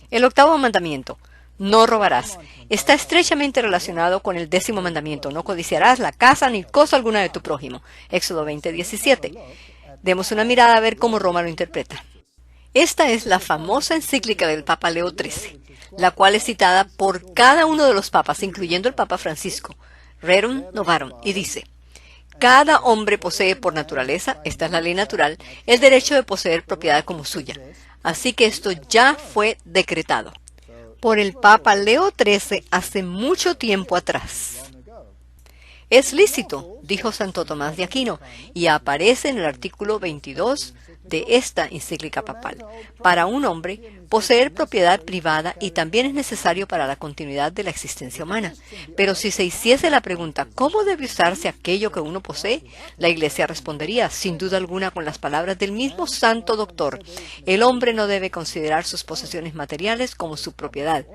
El 8º mandamiento: no robarás, está estrechamente relacionado con el 10º mandamiento: no codiciarás la casa ni cosa alguna de tu prójimo. Éxodo 20:17. Demos una mirada a ver cómo Roma lo interpreta. Esta es la famosa encíclica del Papa Leo XIII, la cual es citada por cada uno de los papas, incluyendo el Papa Francisco, Rerum Novarum, y dice: cada hombre posee por naturaleza, esta es la ley natural, el derecho de poseer propiedad como suya. Así que esto ya fue decretado por el Papa Leo XIII hace mucho tiempo atrás. Es lícito, dijo Santo Tomás de Aquino, y aparece en el artículo 22 de esta encíclica papal. Para un hombre, poseer propiedad privada y también es necesario para la continuidad de la existencia humana. Pero si se hiciese la pregunta, ¿cómo debe usarse aquello que uno posee? La Iglesia respondería, sin duda alguna, con las palabras del mismo Santo Doctor: el hombre no debe considerar sus posesiones materiales como su propiedad,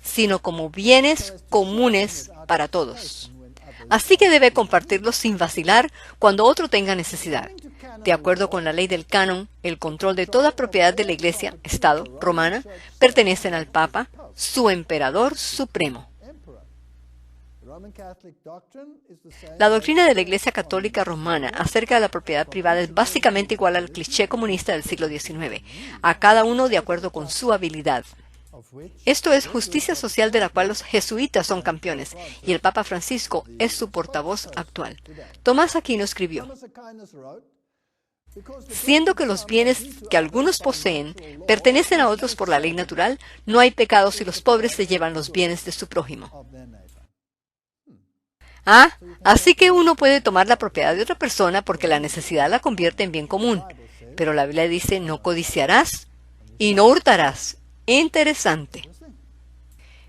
sino como bienes comunes para todos. Así que debe compartirlos sin vacilar cuando otro tenga necesidad. De acuerdo con la ley del canon, el control de toda propiedad de la Iglesia, Estado, romana, pertenecen al Papa, su emperador supremo. La doctrina de la Iglesia Católica Romana acerca de la propiedad privada es básicamente igual al cliché comunista del siglo XIX, a cada uno de acuerdo con su habilidad. Esto es justicia social de la cual los jesuitas son campeones, y el Papa Francisco es su portavoz actual. Tomás Aquino escribió: siendo que los bienes que algunos poseen pertenecen a otros por la ley natural, no hay pecado si los pobres se llevan los bienes de su prójimo. Así que uno puede tomar la propiedad de otra persona porque la necesidad la convierte en bien común. Pero la Biblia dice: no codiciarás y no hurtarás. Interesante.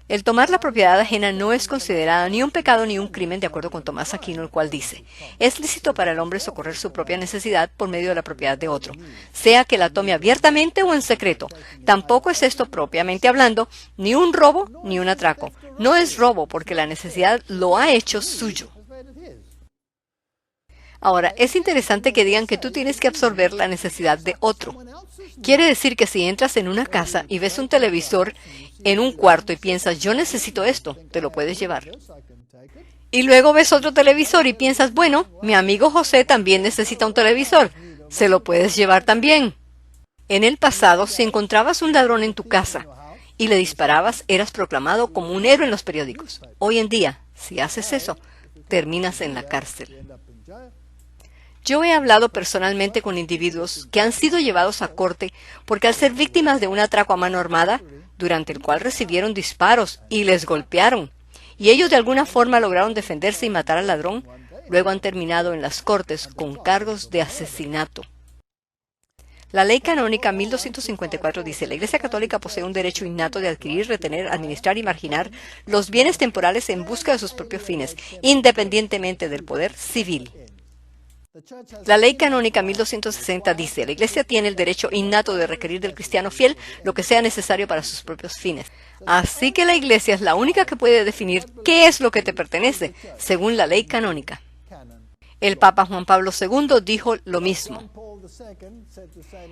El tomar la propiedad ajena no es considerada ni un pecado ni un crimen, de acuerdo con Tomás Aquino, el cual dice: es lícito para el hombre socorrer su propia necesidad por medio de la propiedad de otro, sea que la tome abiertamente o en secreto. Tampoco es esto, propiamente hablando, ni un robo ni un atraco. No es robo porque la necesidad lo ha hecho suyo. Ahora, es interesante que digan que tú tienes que absorber la necesidad de otro. Quiere decir que si entras en una casa y ves un televisor en un cuarto y piensas, yo necesito esto, te lo puedes llevar. Y luego ves otro televisor y piensas, bueno, mi amigo José también necesita un televisor, se lo puedes llevar también. En el pasado, si encontrabas un ladrón en tu casa y le disparabas, eras proclamado como un héroe en los periódicos. Hoy en día, si haces eso, terminas en la cárcel. Yo he hablado personalmente con individuos que han sido llevados a corte porque al ser víctimas de un atraco a mano armada, durante el cual recibieron disparos y les golpearon, y ellos de alguna forma lograron defenderse y matar al ladrón, luego han terminado en las cortes con cargos de asesinato. La ley canónica 1254 dice: la Iglesia Católica posee un derecho innato de adquirir, retener, administrar y marginar los bienes temporales en busca de sus propios fines, independientemente del poder civil. La ley canónica 1260 dice: la Iglesia tiene el derecho innato de requerir del cristiano fiel lo que sea necesario para sus propios fines. Así que la Iglesia es la única que puede definir qué es lo que te pertenece, según la ley canónica. El Papa Juan Pablo II dijo lo mismo.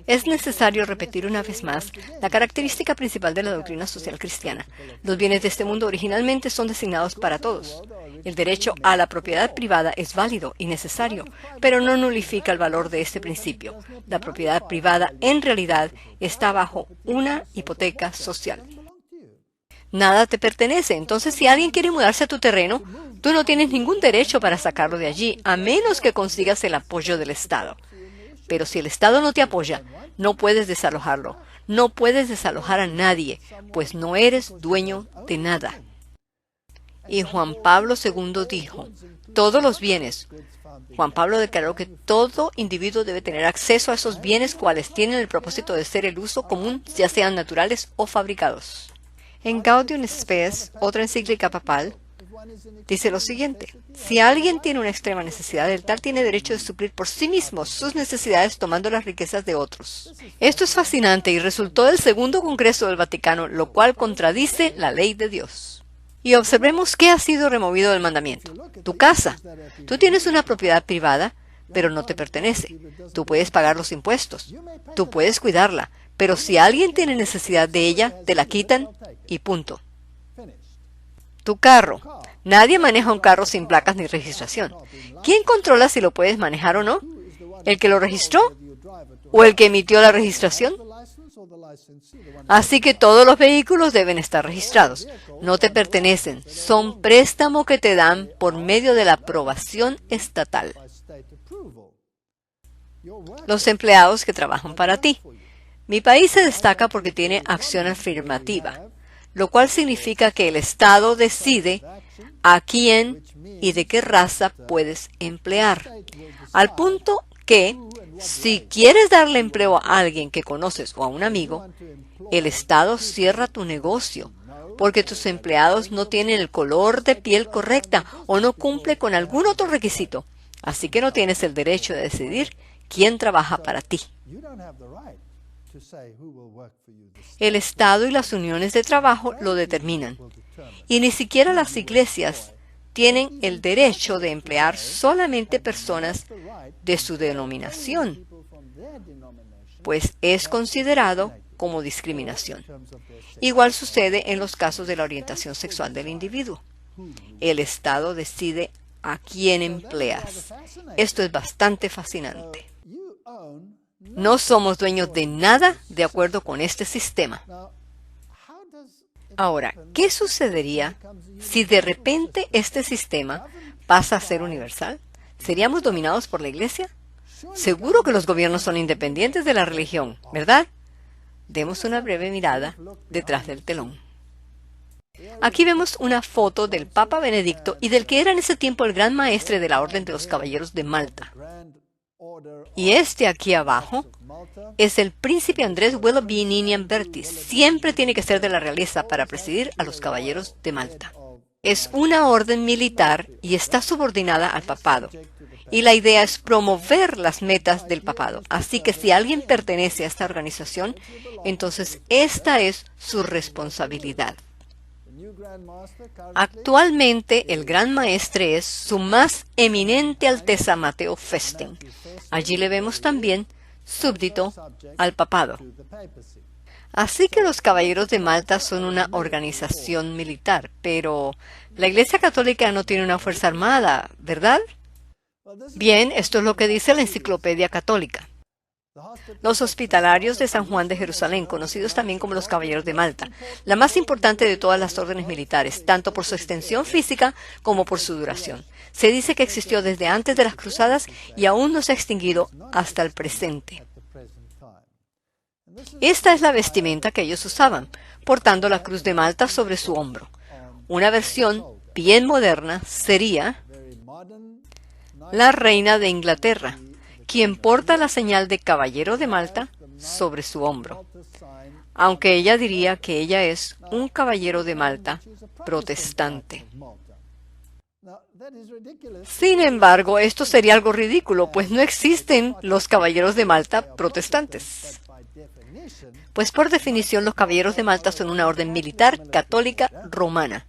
Es necesario repetir una vez más la característica principal de la doctrina social cristiana. Los bienes de este mundo originalmente son designados para todos. El derecho a la propiedad privada es válido y necesario, pero no nulifica el valor de este principio. La propiedad privada, en realidad, está bajo una hipoteca social. Nada te pertenece, entonces si alguien quiere mudarse a tu terreno, tú no tienes ningún derecho para sacarlo de allí, a menos que consigas el apoyo del Estado. Pero si el Estado no te apoya, no puedes desalojarlo. No puedes desalojar a nadie, pues no eres dueño de nada. Y Juan Pablo II dijo: todos los bienes. Juan Pablo declaró que todo individuo debe tener acceso a esos bienes cuales tienen el propósito de ser el uso común, ya sean naturales o fabricados. En Gaudium Spes, otra encíclica papal, dice lo siguiente: si alguien tiene una extrema necesidad, el tal tiene derecho de suplir por sí mismo sus necesidades tomando las riquezas de otros. Esto es fascinante y resultó del Segundo Congreso del Vaticano, lo cual contradice la ley de Dios. Y observemos qué ha sido removido del mandamiento. Tu casa. Tú tienes una propiedad privada, pero no te pertenece. Tú puedes pagar los impuestos. Tú puedes cuidarla. Pero si alguien tiene necesidad de ella, te la quitan y punto. Tu carro. Nadie maneja un carro sin placas ni registración. ¿Quién controla si lo puedes manejar o no? ¿El que lo registró? ¿O el que emitió la registración? Así que todos los vehículos deben estar registrados. No te pertenecen. Son préstamo que te dan por medio de la aprobación estatal. Los empleados que trabajan para ti. Mi país se destaca porque tiene acción afirmativa, lo cual significa que el Estado decide a quién y de qué raza puedes emplear. Al punto que, si quieres darle empleo a alguien que conoces o a un amigo, el Estado cierra tu negocio porque tus empleados no tienen el color de piel correcta o no cumple con algún otro requisito. Así que no tienes el derecho de decidir quién trabaja para ti. El Estado y las uniones de trabajo lo determinan. Y ni siquiera las iglesias tienen el derecho de emplear solamente personas de su denominación, pues es considerado como discriminación. Igual sucede en los casos de la orientación sexual del individuo. El Estado decide a quién empleas. Esto es bastante fascinante. No somos dueños de nada de acuerdo con este sistema. Ahora, ¿qué sucedería si de repente este sistema pasa a ser universal? ¿Seríamos dominados por la Iglesia? Seguro que los gobiernos son independientes de la religión, ¿verdad? Demos una breve mirada detrás del telón. Aquí vemos una foto del Papa Benedicto y del que era en ese tiempo el gran maestre de la Orden de los Caballeros de Malta. Y este aquí abajo es el príncipe Andrés Willoughby Ninian Bertis. Siempre tiene que ser de la realeza para presidir a los Caballeros de Malta. Es una orden militar y está subordinada al papado. Y la idea es promover las metas del papado. Así que si alguien pertenece a esta organización, entonces esta es su responsabilidad. Actualmente el gran maestre es su más eminente Alteza Mateo Festing. Allí le vemos también súbdito al papado. Así que los Caballeros de Malta son una organización militar, pero la Iglesia Católica no tiene una fuerza armada, ¿verdad? Bien, esto es lo que dice la Enciclopedia Católica. Los hospitalarios de San Juan de Jerusalén, conocidos también como los Caballeros de Malta, la más importante de todas las órdenes militares, tanto por su extensión física como por su duración. Se dice que existió desde antes de las cruzadas y aún no se ha extinguido hasta el presente. Esta es la vestimenta que ellos usaban, portando la cruz de Malta sobre su hombro. Una versión bien moderna sería la reina de Inglaterra, quien porta la señal de Caballero de Malta sobre su hombro, aunque ella diría que ella es un caballero de Malta protestante. Sin embargo, esto sería algo ridículo, pues no existen los caballeros de Malta protestantes. Pues por definición los caballeros de Malta son una orden militar católica romana.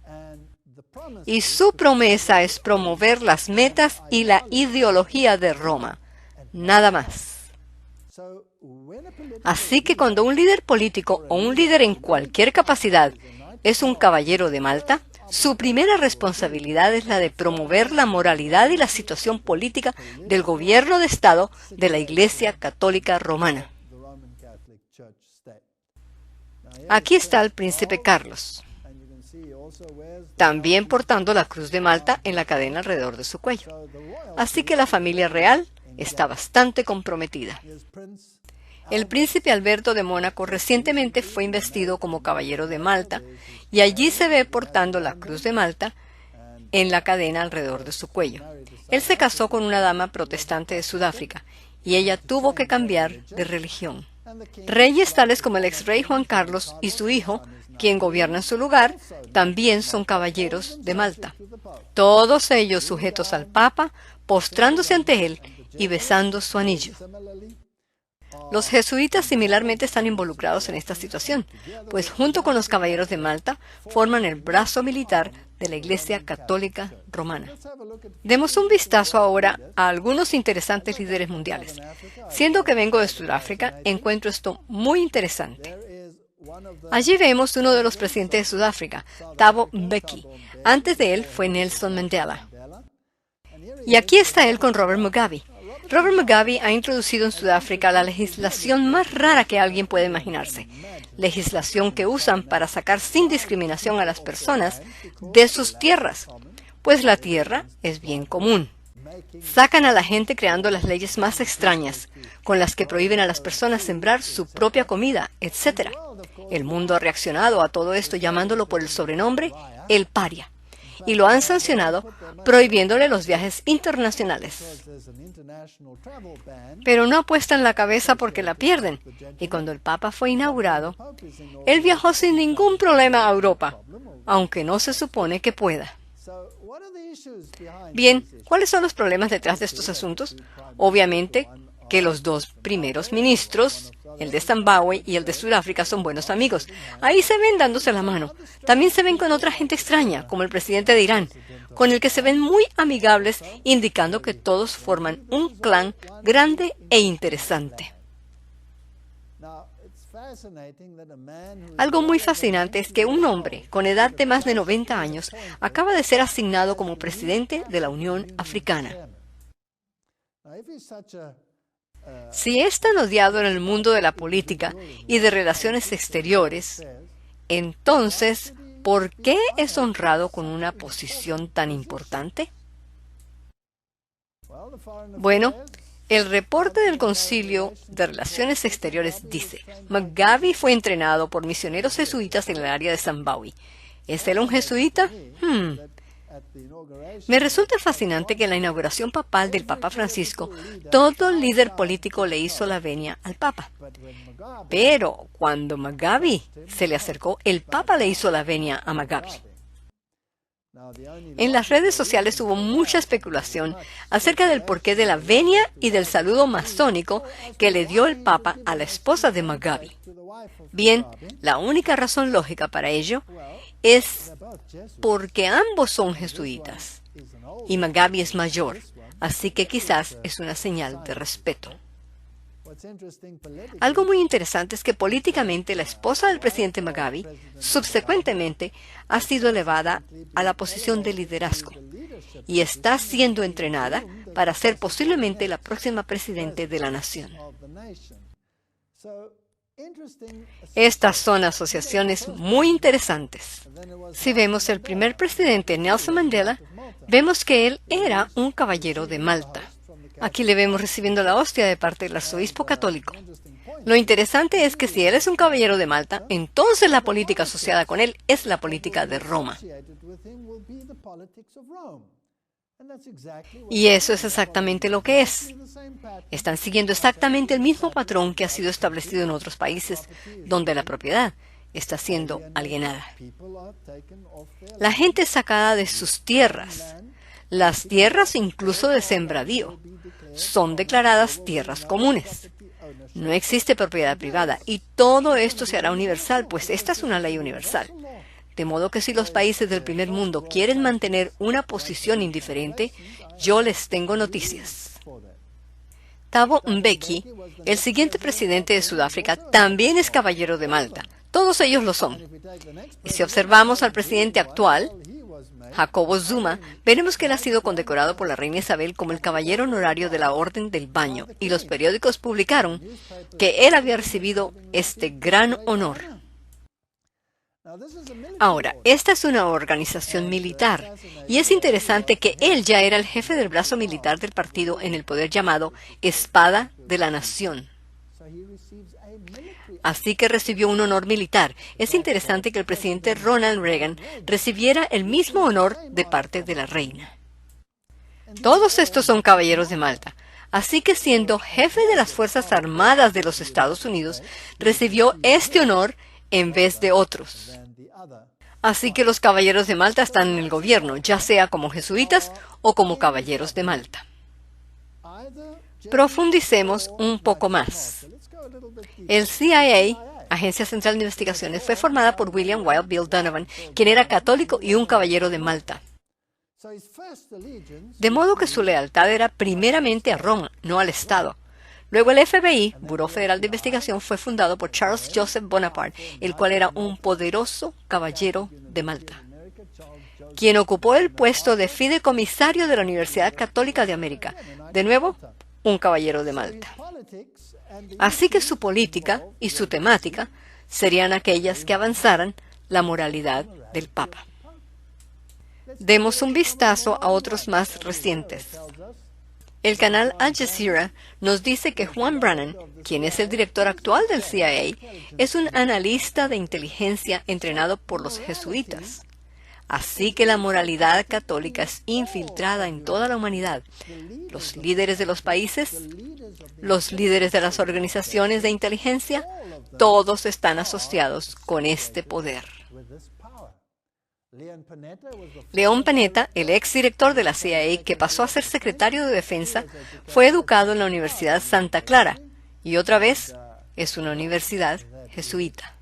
Y su promesa es promover las metas y la ideología de Roma. Nada más. Así que cuando un líder político o un líder en cualquier capacidad es un caballero de Malta, su primera responsabilidad es la de promover la moralidad y la situación política del gobierno de Estado de la Iglesia Católica Romana. Aquí está el príncipe Carlos, también portando la cruz de Malta en la cadena alrededor de su cuello. Así que la familia real está bastante comprometida. El príncipe Alberto de Mónaco recientemente fue investido como caballero de Malta y allí se ve portando la cruz de Malta en la cadena alrededor de su cuello. Él se casó con una dama protestante de Sudáfrica y ella tuvo que cambiar de religión. Reyes tales como el ex rey Juan Carlos y su hijo, quien gobierna en su lugar, también son caballeros de Malta. Todos ellos sujetos al Papa, postrándose ante él y besando su anillo. Los jesuitas similarmente están involucrados en esta situación, pues junto con los caballeros de Malta forman el brazo militar de la Iglesia Católica Romana. Demos un vistazo ahora a algunos interesantes líderes mundiales. Siendo que vengo de Sudáfrica, encuentro esto muy interesante. Allí vemos uno de los presidentes de Sudáfrica, Thabo Mbeki. Antes de él fue Nelson Mandela. Y aquí está él con Robert Mugabe. Robert Mugabe ha introducido en Sudáfrica la legislación más rara que alguien puede imaginarse. Legislación que usan para sacar sin discriminación a las personas de sus tierras, pues la tierra es bien común. Sacan a la gente creando las leyes más extrañas, con las que prohíben a las personas sembrar su propia comida, etc. El mundo ha reaccionado a todo esto llamándolo por el sobrenombre el paria. y lo han sancionado prohibiéndole los viajes internacionales. Pero no apuestan la cabeza porque la pierden, y cuando el Papa fue inaugurado, él viajó sin ningún problema a Europa, aunque no se supone que pueda. Bien, ¿cuáles son los problemas detrás de estos asuntos? Obviamente que los dos primeros ministros, el de Zimbabue y el de Sudáfrica, son buenos amigos. Ahí se ven dándose la mano. También se ven con otra gente extraña, como el presidente de Irán, con el que se ven muy amigables, indicando que todos forman un clan grande e interesante. Algo muy fascinante es que un hombre con edad de más de 90 años acaba de ser asignado como presidente de la Unión Africana. Si es tan odiado en el mundo de la política y de relaciones exteriores, entonces, ¿por qué es honrado con una posición tan importante? Bueno, el reporte del Concilio de Relaciones Exteriores dice: Mugabe fue entrenado por misioneros jesuitas en el área de Zimbabue. ¿Es él un jesuita? Me resulta fascinante que en la inauguración papal del Papa Francisco, todo líder político le hizo la venia al Papa. Pero cuando Mugabe se le acercó, el Papa le hizo la venia a Mugabe. En las redes sociales hubo mucha especulación acerca del porqué de la venia y del saludo masónico que le dio el Papa a la esposa de Mugabe. Bien, la única razón lógica para ello es porque ambos son jesuitas y Mugabe es mayor, así que quizás es una señal de respeto. Algo muy interesante es que políticamente la esposa del presidente Mugabe subsecuentemente ha sido elevada a la posición de liderazgo y está siendo entrenada para ser posiblemente la próxima presidente de la nación. Estas son asociaciones muy interesantes. Si vemos el primer presidente, Nelson Mandela, vemos que él era un caballero de Malta. Aquí le vemos recibiendo la hostia de parte del arzobispo católico. Lo interesante es que si él es un caballero de Malta, entonces la política asociada con él es la política de Roma. Y eso es exactamente lo que es. Están siguiendo exactamente el mismo patrón que ha sido establecido en otros países, donde la propiedad está siendo alienada. La gente es sacada de sus tierras. Las tierras, incluso de sembradío, son declaradas tierras comunes. No existe propiedad privada y todo esto se hará universal, pues esta es una ley universal. De modo que si los países del primer mundo quieren mantener una posición indiferente, yo les tengo noticias. Thabo Mbeki, el siguiente presidente de Sudáfrica, también es caballero de Malta. Todos ellos lo son. Y si observamos al presidente actual, Jacobo Zuma, veremos que él ha sido condecorado por la reina Isabel como el caballero honorario de la Orden del Baño, y los periódicos publicaron que él había recibido este gran honor. Ahora, esta es una organización militar, y es interesante que él ya era el jefe del brazo militar del partido en el poder llamado Espada de la Nación. Así que recibió un honor militar. Es interesante que el presidente Ronald Reagan recibiera el mismo honor de parte de la reina. Todos estos son caballeros de Malta. Así que siendo jefe de las Fuerzas Armadas de los Estados Unidos, recibió este honor en vez de otros. Así que los caballeros de Malta están en el gobierno, ya sea como jesuitas o como caballeros de Malta. Profundicemos un poco más. El CIA, Agencia Central de Investigaciones, fue formada por William Wild Bill Donovan, quien era católico y un caballero de Malta. De modo que su lealtad era primeramente a Roma, no al Estado. Luego el FBI, Buró Federal de Investigación, fue fundado por Charles Joseph Bonaparte, el cual era un poderoso caballero de Malta, quien ocupó el puesto de fideicomisario de la Universidad Católica de América. De nuevo, un caballero de Malta. Así que su política y su temática serían aquellas que avanzaran la moralidad del Papa. Demos un vistazo a otros más recientes. El canal Al Jazeera nos dice que Juan Brannan, quien es el director actual del CIA, es un analista de inteligencia entrenado por los jesuitas. Así que la moralidad católica es infiltrada en toda la humanidad. Los líderes de los países, los líderes de las organizaciones de inteligencia, todos están asociados con este poder. Leon Panetta, el exdirector de la CIA que pasó a ser secretario de Defensa, fue educado en la Universidad Santa Clara y otra vez es una universidad jesuita.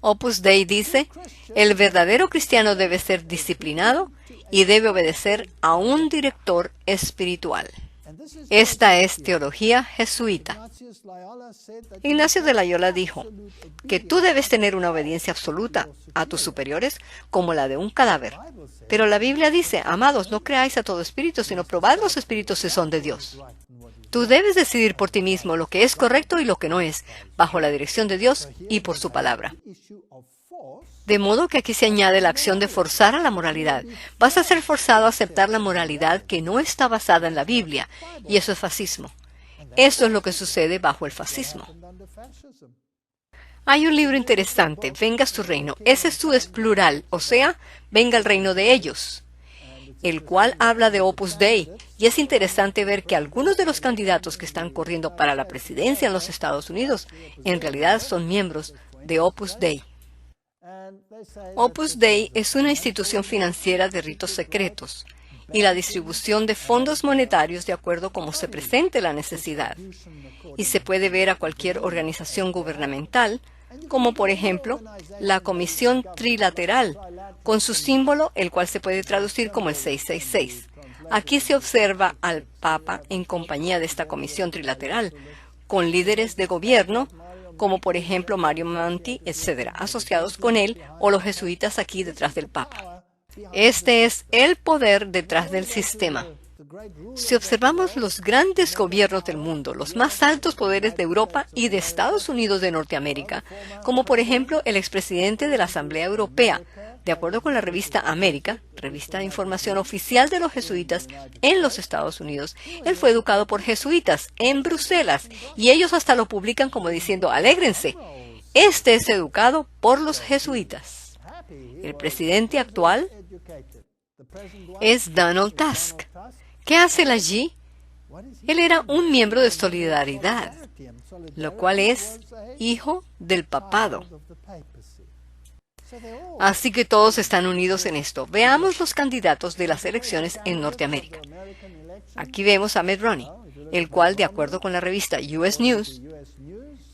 Opus Dei dice, el verdadero cristiano debe ser disciplinado y debe obedecer a un director espiritual. Esta es teología jesuita. Ignacio de Loyola dijo que tú debes tener una obediencia absoluta a tus superiores como la de un cadáver. Pero la Biblia dice, amados, no creáis a todo espíritu, sino probad los espíritus si son de Dios. Tú debes decidir por ti mismo lo que es correcto y lo que no es, bajo la dirección de Dios y por su palabra. De modo que aquí se añade la acción de forzar a la moralidad. Vas a ser forzado a aceptar la moralidad que no está basada en la Biblia, y eso es fascismo. Eso es lo que sucede bajo el fascismo. Hay un libro interesante, Venga su reino. Ese su es plural, o sea, venga el reino de ellos, el cual habla de Opus Dei, y es interesante ver que algunos de los candidatos que están corriendo para la presidencia en los Estados Unidos en realidad son miembros de Opus Dei. Opus Dei es una institución financiera de ritos secretos y la distribución de fondos monetarios de acuerdo como se presente la necesidad. Y se puede ver a cualquier organización gubernamental, como por ejemplo la Comisión Trilateral, con su símbolo, el cual se puede traducir como el 666. Aquí se observa al Papa en compañía de esta Comisión Trilateral, con líderes de gobierno, como por ejemplo Mario Monti, etc., asociados con él, o los jesuitas aquí detrás del Papa. Este es el poder detrás del sistema. Si observamos los grandes gobiernos del mundo, los más altos poderes de Europa y de Estados Unidos de Norteamérica, como por ejemplo el expresidente de la Asamblea Europea, de acuerdo con la revista América, revista de información oficial de los jesuitas en los Estados Unidos, él fue educado por jesuitas en Bruselas y ellos hasta lo publican como diciendo, alégrense, este es educado por los jesuitas. El presidente actual es Donald Tusk. ¿Qué hace él allí? Él era un miembro de Solidaridad, lo cual es hijo del papado. Así que todos están unidos en esto. Veamos los candidatos de las elecciones en Norteamérica. Aquí vemos a Mitt Romney, el cual, de acuerdo con la revista US News,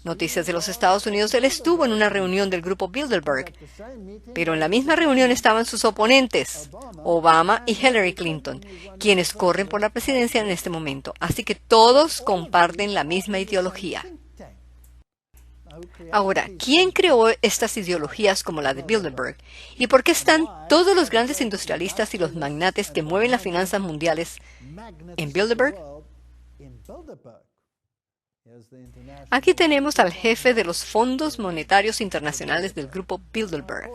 Noticias de los Estados Unidos, él estuvo en una reunión del grupo Bilderberg, pero en la misma reunión estaban sus oponentes, Obama y Hillary Clinton, quienes corren por la presidencia en este momento. Así que todos comparten la misma ideología. Ahora, ¿quién creó estas ideologías como la de Bilderberg? ¿Y por qué están todos los grandes industrialistas y los magnates que mueven las finanzas mundiales en Bilderberg? Aquí tenemos al jefe de los fondos monetarios internacionales del grupo Bilderberg.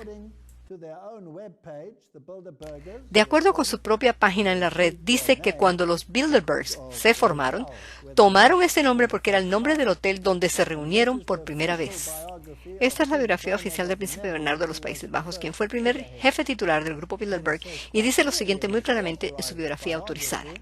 De acuerdo con su propia página en la red, dice que cuando los Bilderbergs se formaron, tomaron ese nombre porque era el nombre del hotel donde se reunieron por primera vez. Esta es la biografía oficial del príncipe Bernardo de los Países Bajos, quien fue el primer jefe titular del grupo Bilderberg, y dice lo siguiente muy claramente en su biografía autorizada.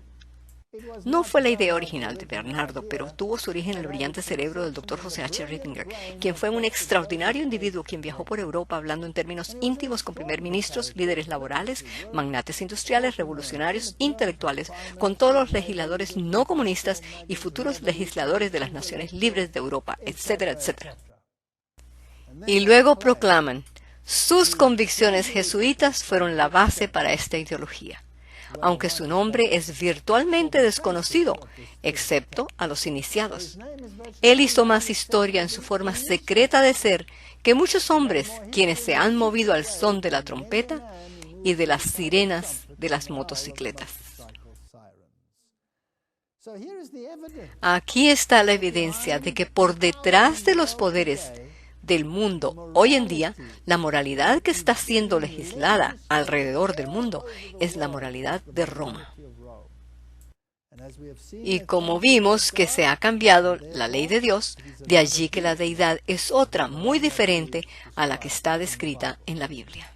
No fue la idea original de Bernardo, pero tuvo su origen en el brillante cerebro del Dr. José H. Rittinger, quien fue un extraordinario individuo quien viajó por Europa hablando en términos íntimos con primer ministros, líderes laborales, magnates industriales, revolucionarios, intelectuales, con todos los legisladores no comunistas y futuros legisladores de las naciones libres de Europa, etcétera, etcétera. Y luego proclaman, sus convicciones jesuitas fueron la base para esta ideología, aunque su nombre es virtualmente desconocido, excepto a los iniciados. Él hizo más historia en su forma secreta de ser que muchos hombres quienes se han movido al son de la trompeta y de las sirenas de las motocicletas. Aquí está la evidencia de que por detrás de los poderes del mundo hoy en día, la moralidad que está siendo legislada alrededor del mundo es la moralidad de Roma. Y como vimos que se ha cambiado la ley de Dios, de allí que la deidad es otra muy diferente a la que está descrita en la Biblia.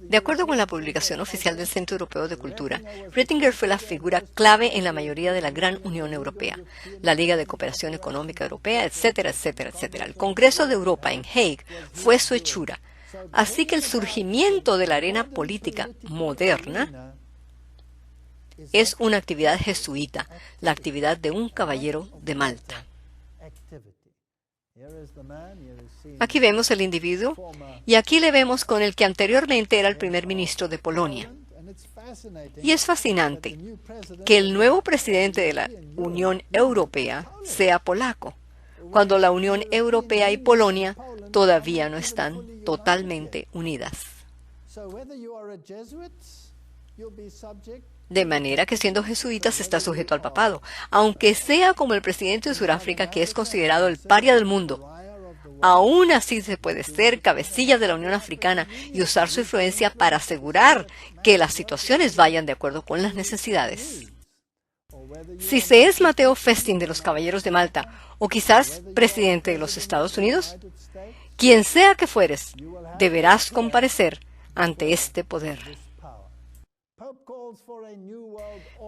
De acuerdo con la publicación oficial del Centro Europeo de Cultura, Ritinger fue la figura clave en la mayoría de la Gran Unión Europea, la Liga de Cooperación Económica Europea, etcétera, etcétera, etcétera. El Congreso de Europa en Hague fue su hechura. Así que el surgimiento de la arena política moderna es una actividad jesuita, la actividad de un caballero de Malta. Aquí vemos el individuo y aquí le vemos con el que anteriormente era el primer ministro de Polonia. Y es fascinante que el nuevo presidente de la Unión Europea sea polaco, cuando la Unión Europea y Polonia todavía no están totalmente unidas. De manera que siendo jesuitas está sujeto al papado, aunque sea como el presidente de Sudáfrica, que es considerado el paria del mundo. Aún así se puede ser cabecilla de la Unión Africana y usar su influencia para asegurar que las situaciones vayan de acuerdo con las necesidades. Si se es Mateo Festing de los Caballeros de Malta, o quizás presidente de los Estados Unidos, quien sea que fueres, deberás comparecer ante este poder.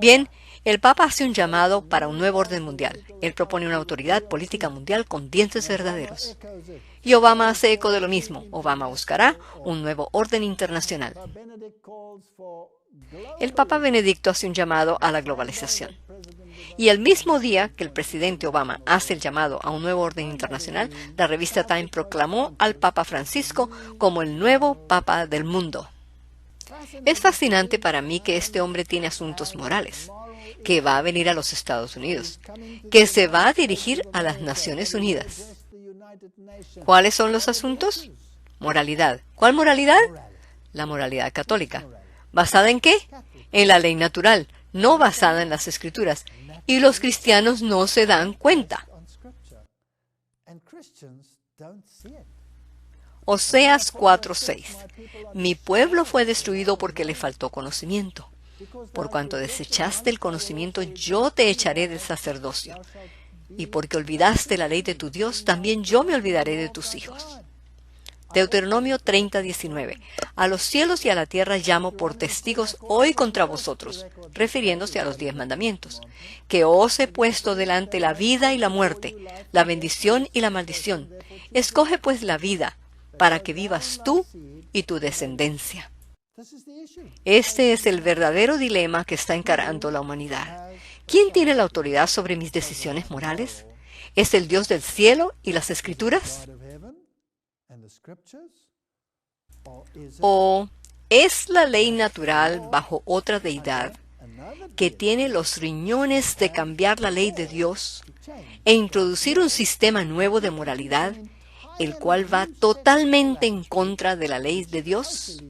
Bien, el Papa hace un llamado para un nuevo orden mundial. Él propone una autoridad política mundial con dientes verdaderos. Y Obama hace eco de lo mismo. Obama buscará un nuevo orden internacional. El Papa Benedicto hace un llamado a la globalización. Y el mismo día que el presidente Obama hace el llamado a un nuevo orden internacional, la revista Time proclamó al Papa Francisco como el nuevo Papa del mundo. Es fascinante para mí que este hombre tiene asuntos morales, que va a venir a los Estados Unidos, que se va a dirigir a las Naciones Unidas. ¿Cuáles son los asuntos? Moralidad. ¿Cuál moralidad? La moralidad católica. ¿Basada en qué? En la ley natural, no basada en las Escrituras. Y los cristianos no se dan cuenta. Oseas 4:6. Mi pueblo fue destruido porque le faltó conocimiento. Por cuanto desechaste el conocimiento, yo te echaré del sacerdocio. Y porque olvidaste la ley de tu Dios, también yo me olvidaré de tus hijos. Deuteronomio 30:19. A los cielos y a la tierra llamo por testigos hoy contra vosotros, refiriéndose a los 10 mandamientos, que os he puesto delante la vida y la muerte, la bendición y la maldición. Escoge pues la vida, para que vivas tú y tu descendencia. Este es el verdadero dilema que está encarando la humanidad. ¿Quién tiene la autoridad sobre mis decisiones morales? ¿Es el Dios del cielo y las Escrituras? ¿O es la ley natural bajo otra deidad que tiene los riñones de cambiar la ley de Dios e introducir un sistema nuevo de moralidad, el cual va totalmente en contra de la ley de Dios?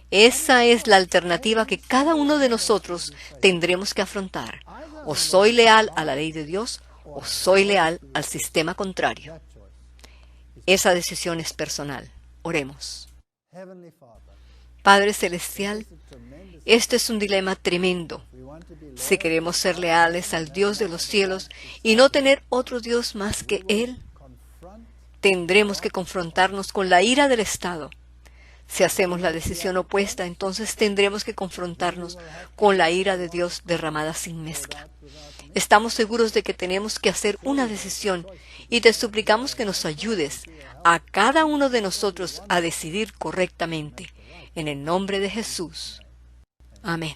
Esa es la alternativa que cada uno de nosotros tendremos que afrontar. O soy leal a la ley de Dios, o soy leal al sistema contrario. Esa decisión es personal. Oremos. Padre Celestial, este es un dilema tremendo. Si queremos ser leales al Dios de los cielos y no tener otro Dios más que Él, tendremos que confrontarnos con la ira del Estado. Si hacemos la decisión opuesta, entonces tendremos que confrontarnos con la ira de Dios derramada sin mezcla. Estamos seguros de que tenemos que hacer una decisión y te suplicamos que nos ayudes a cada uno de nosotros a decidir correctamente. En el nombre de Jesús. Amén.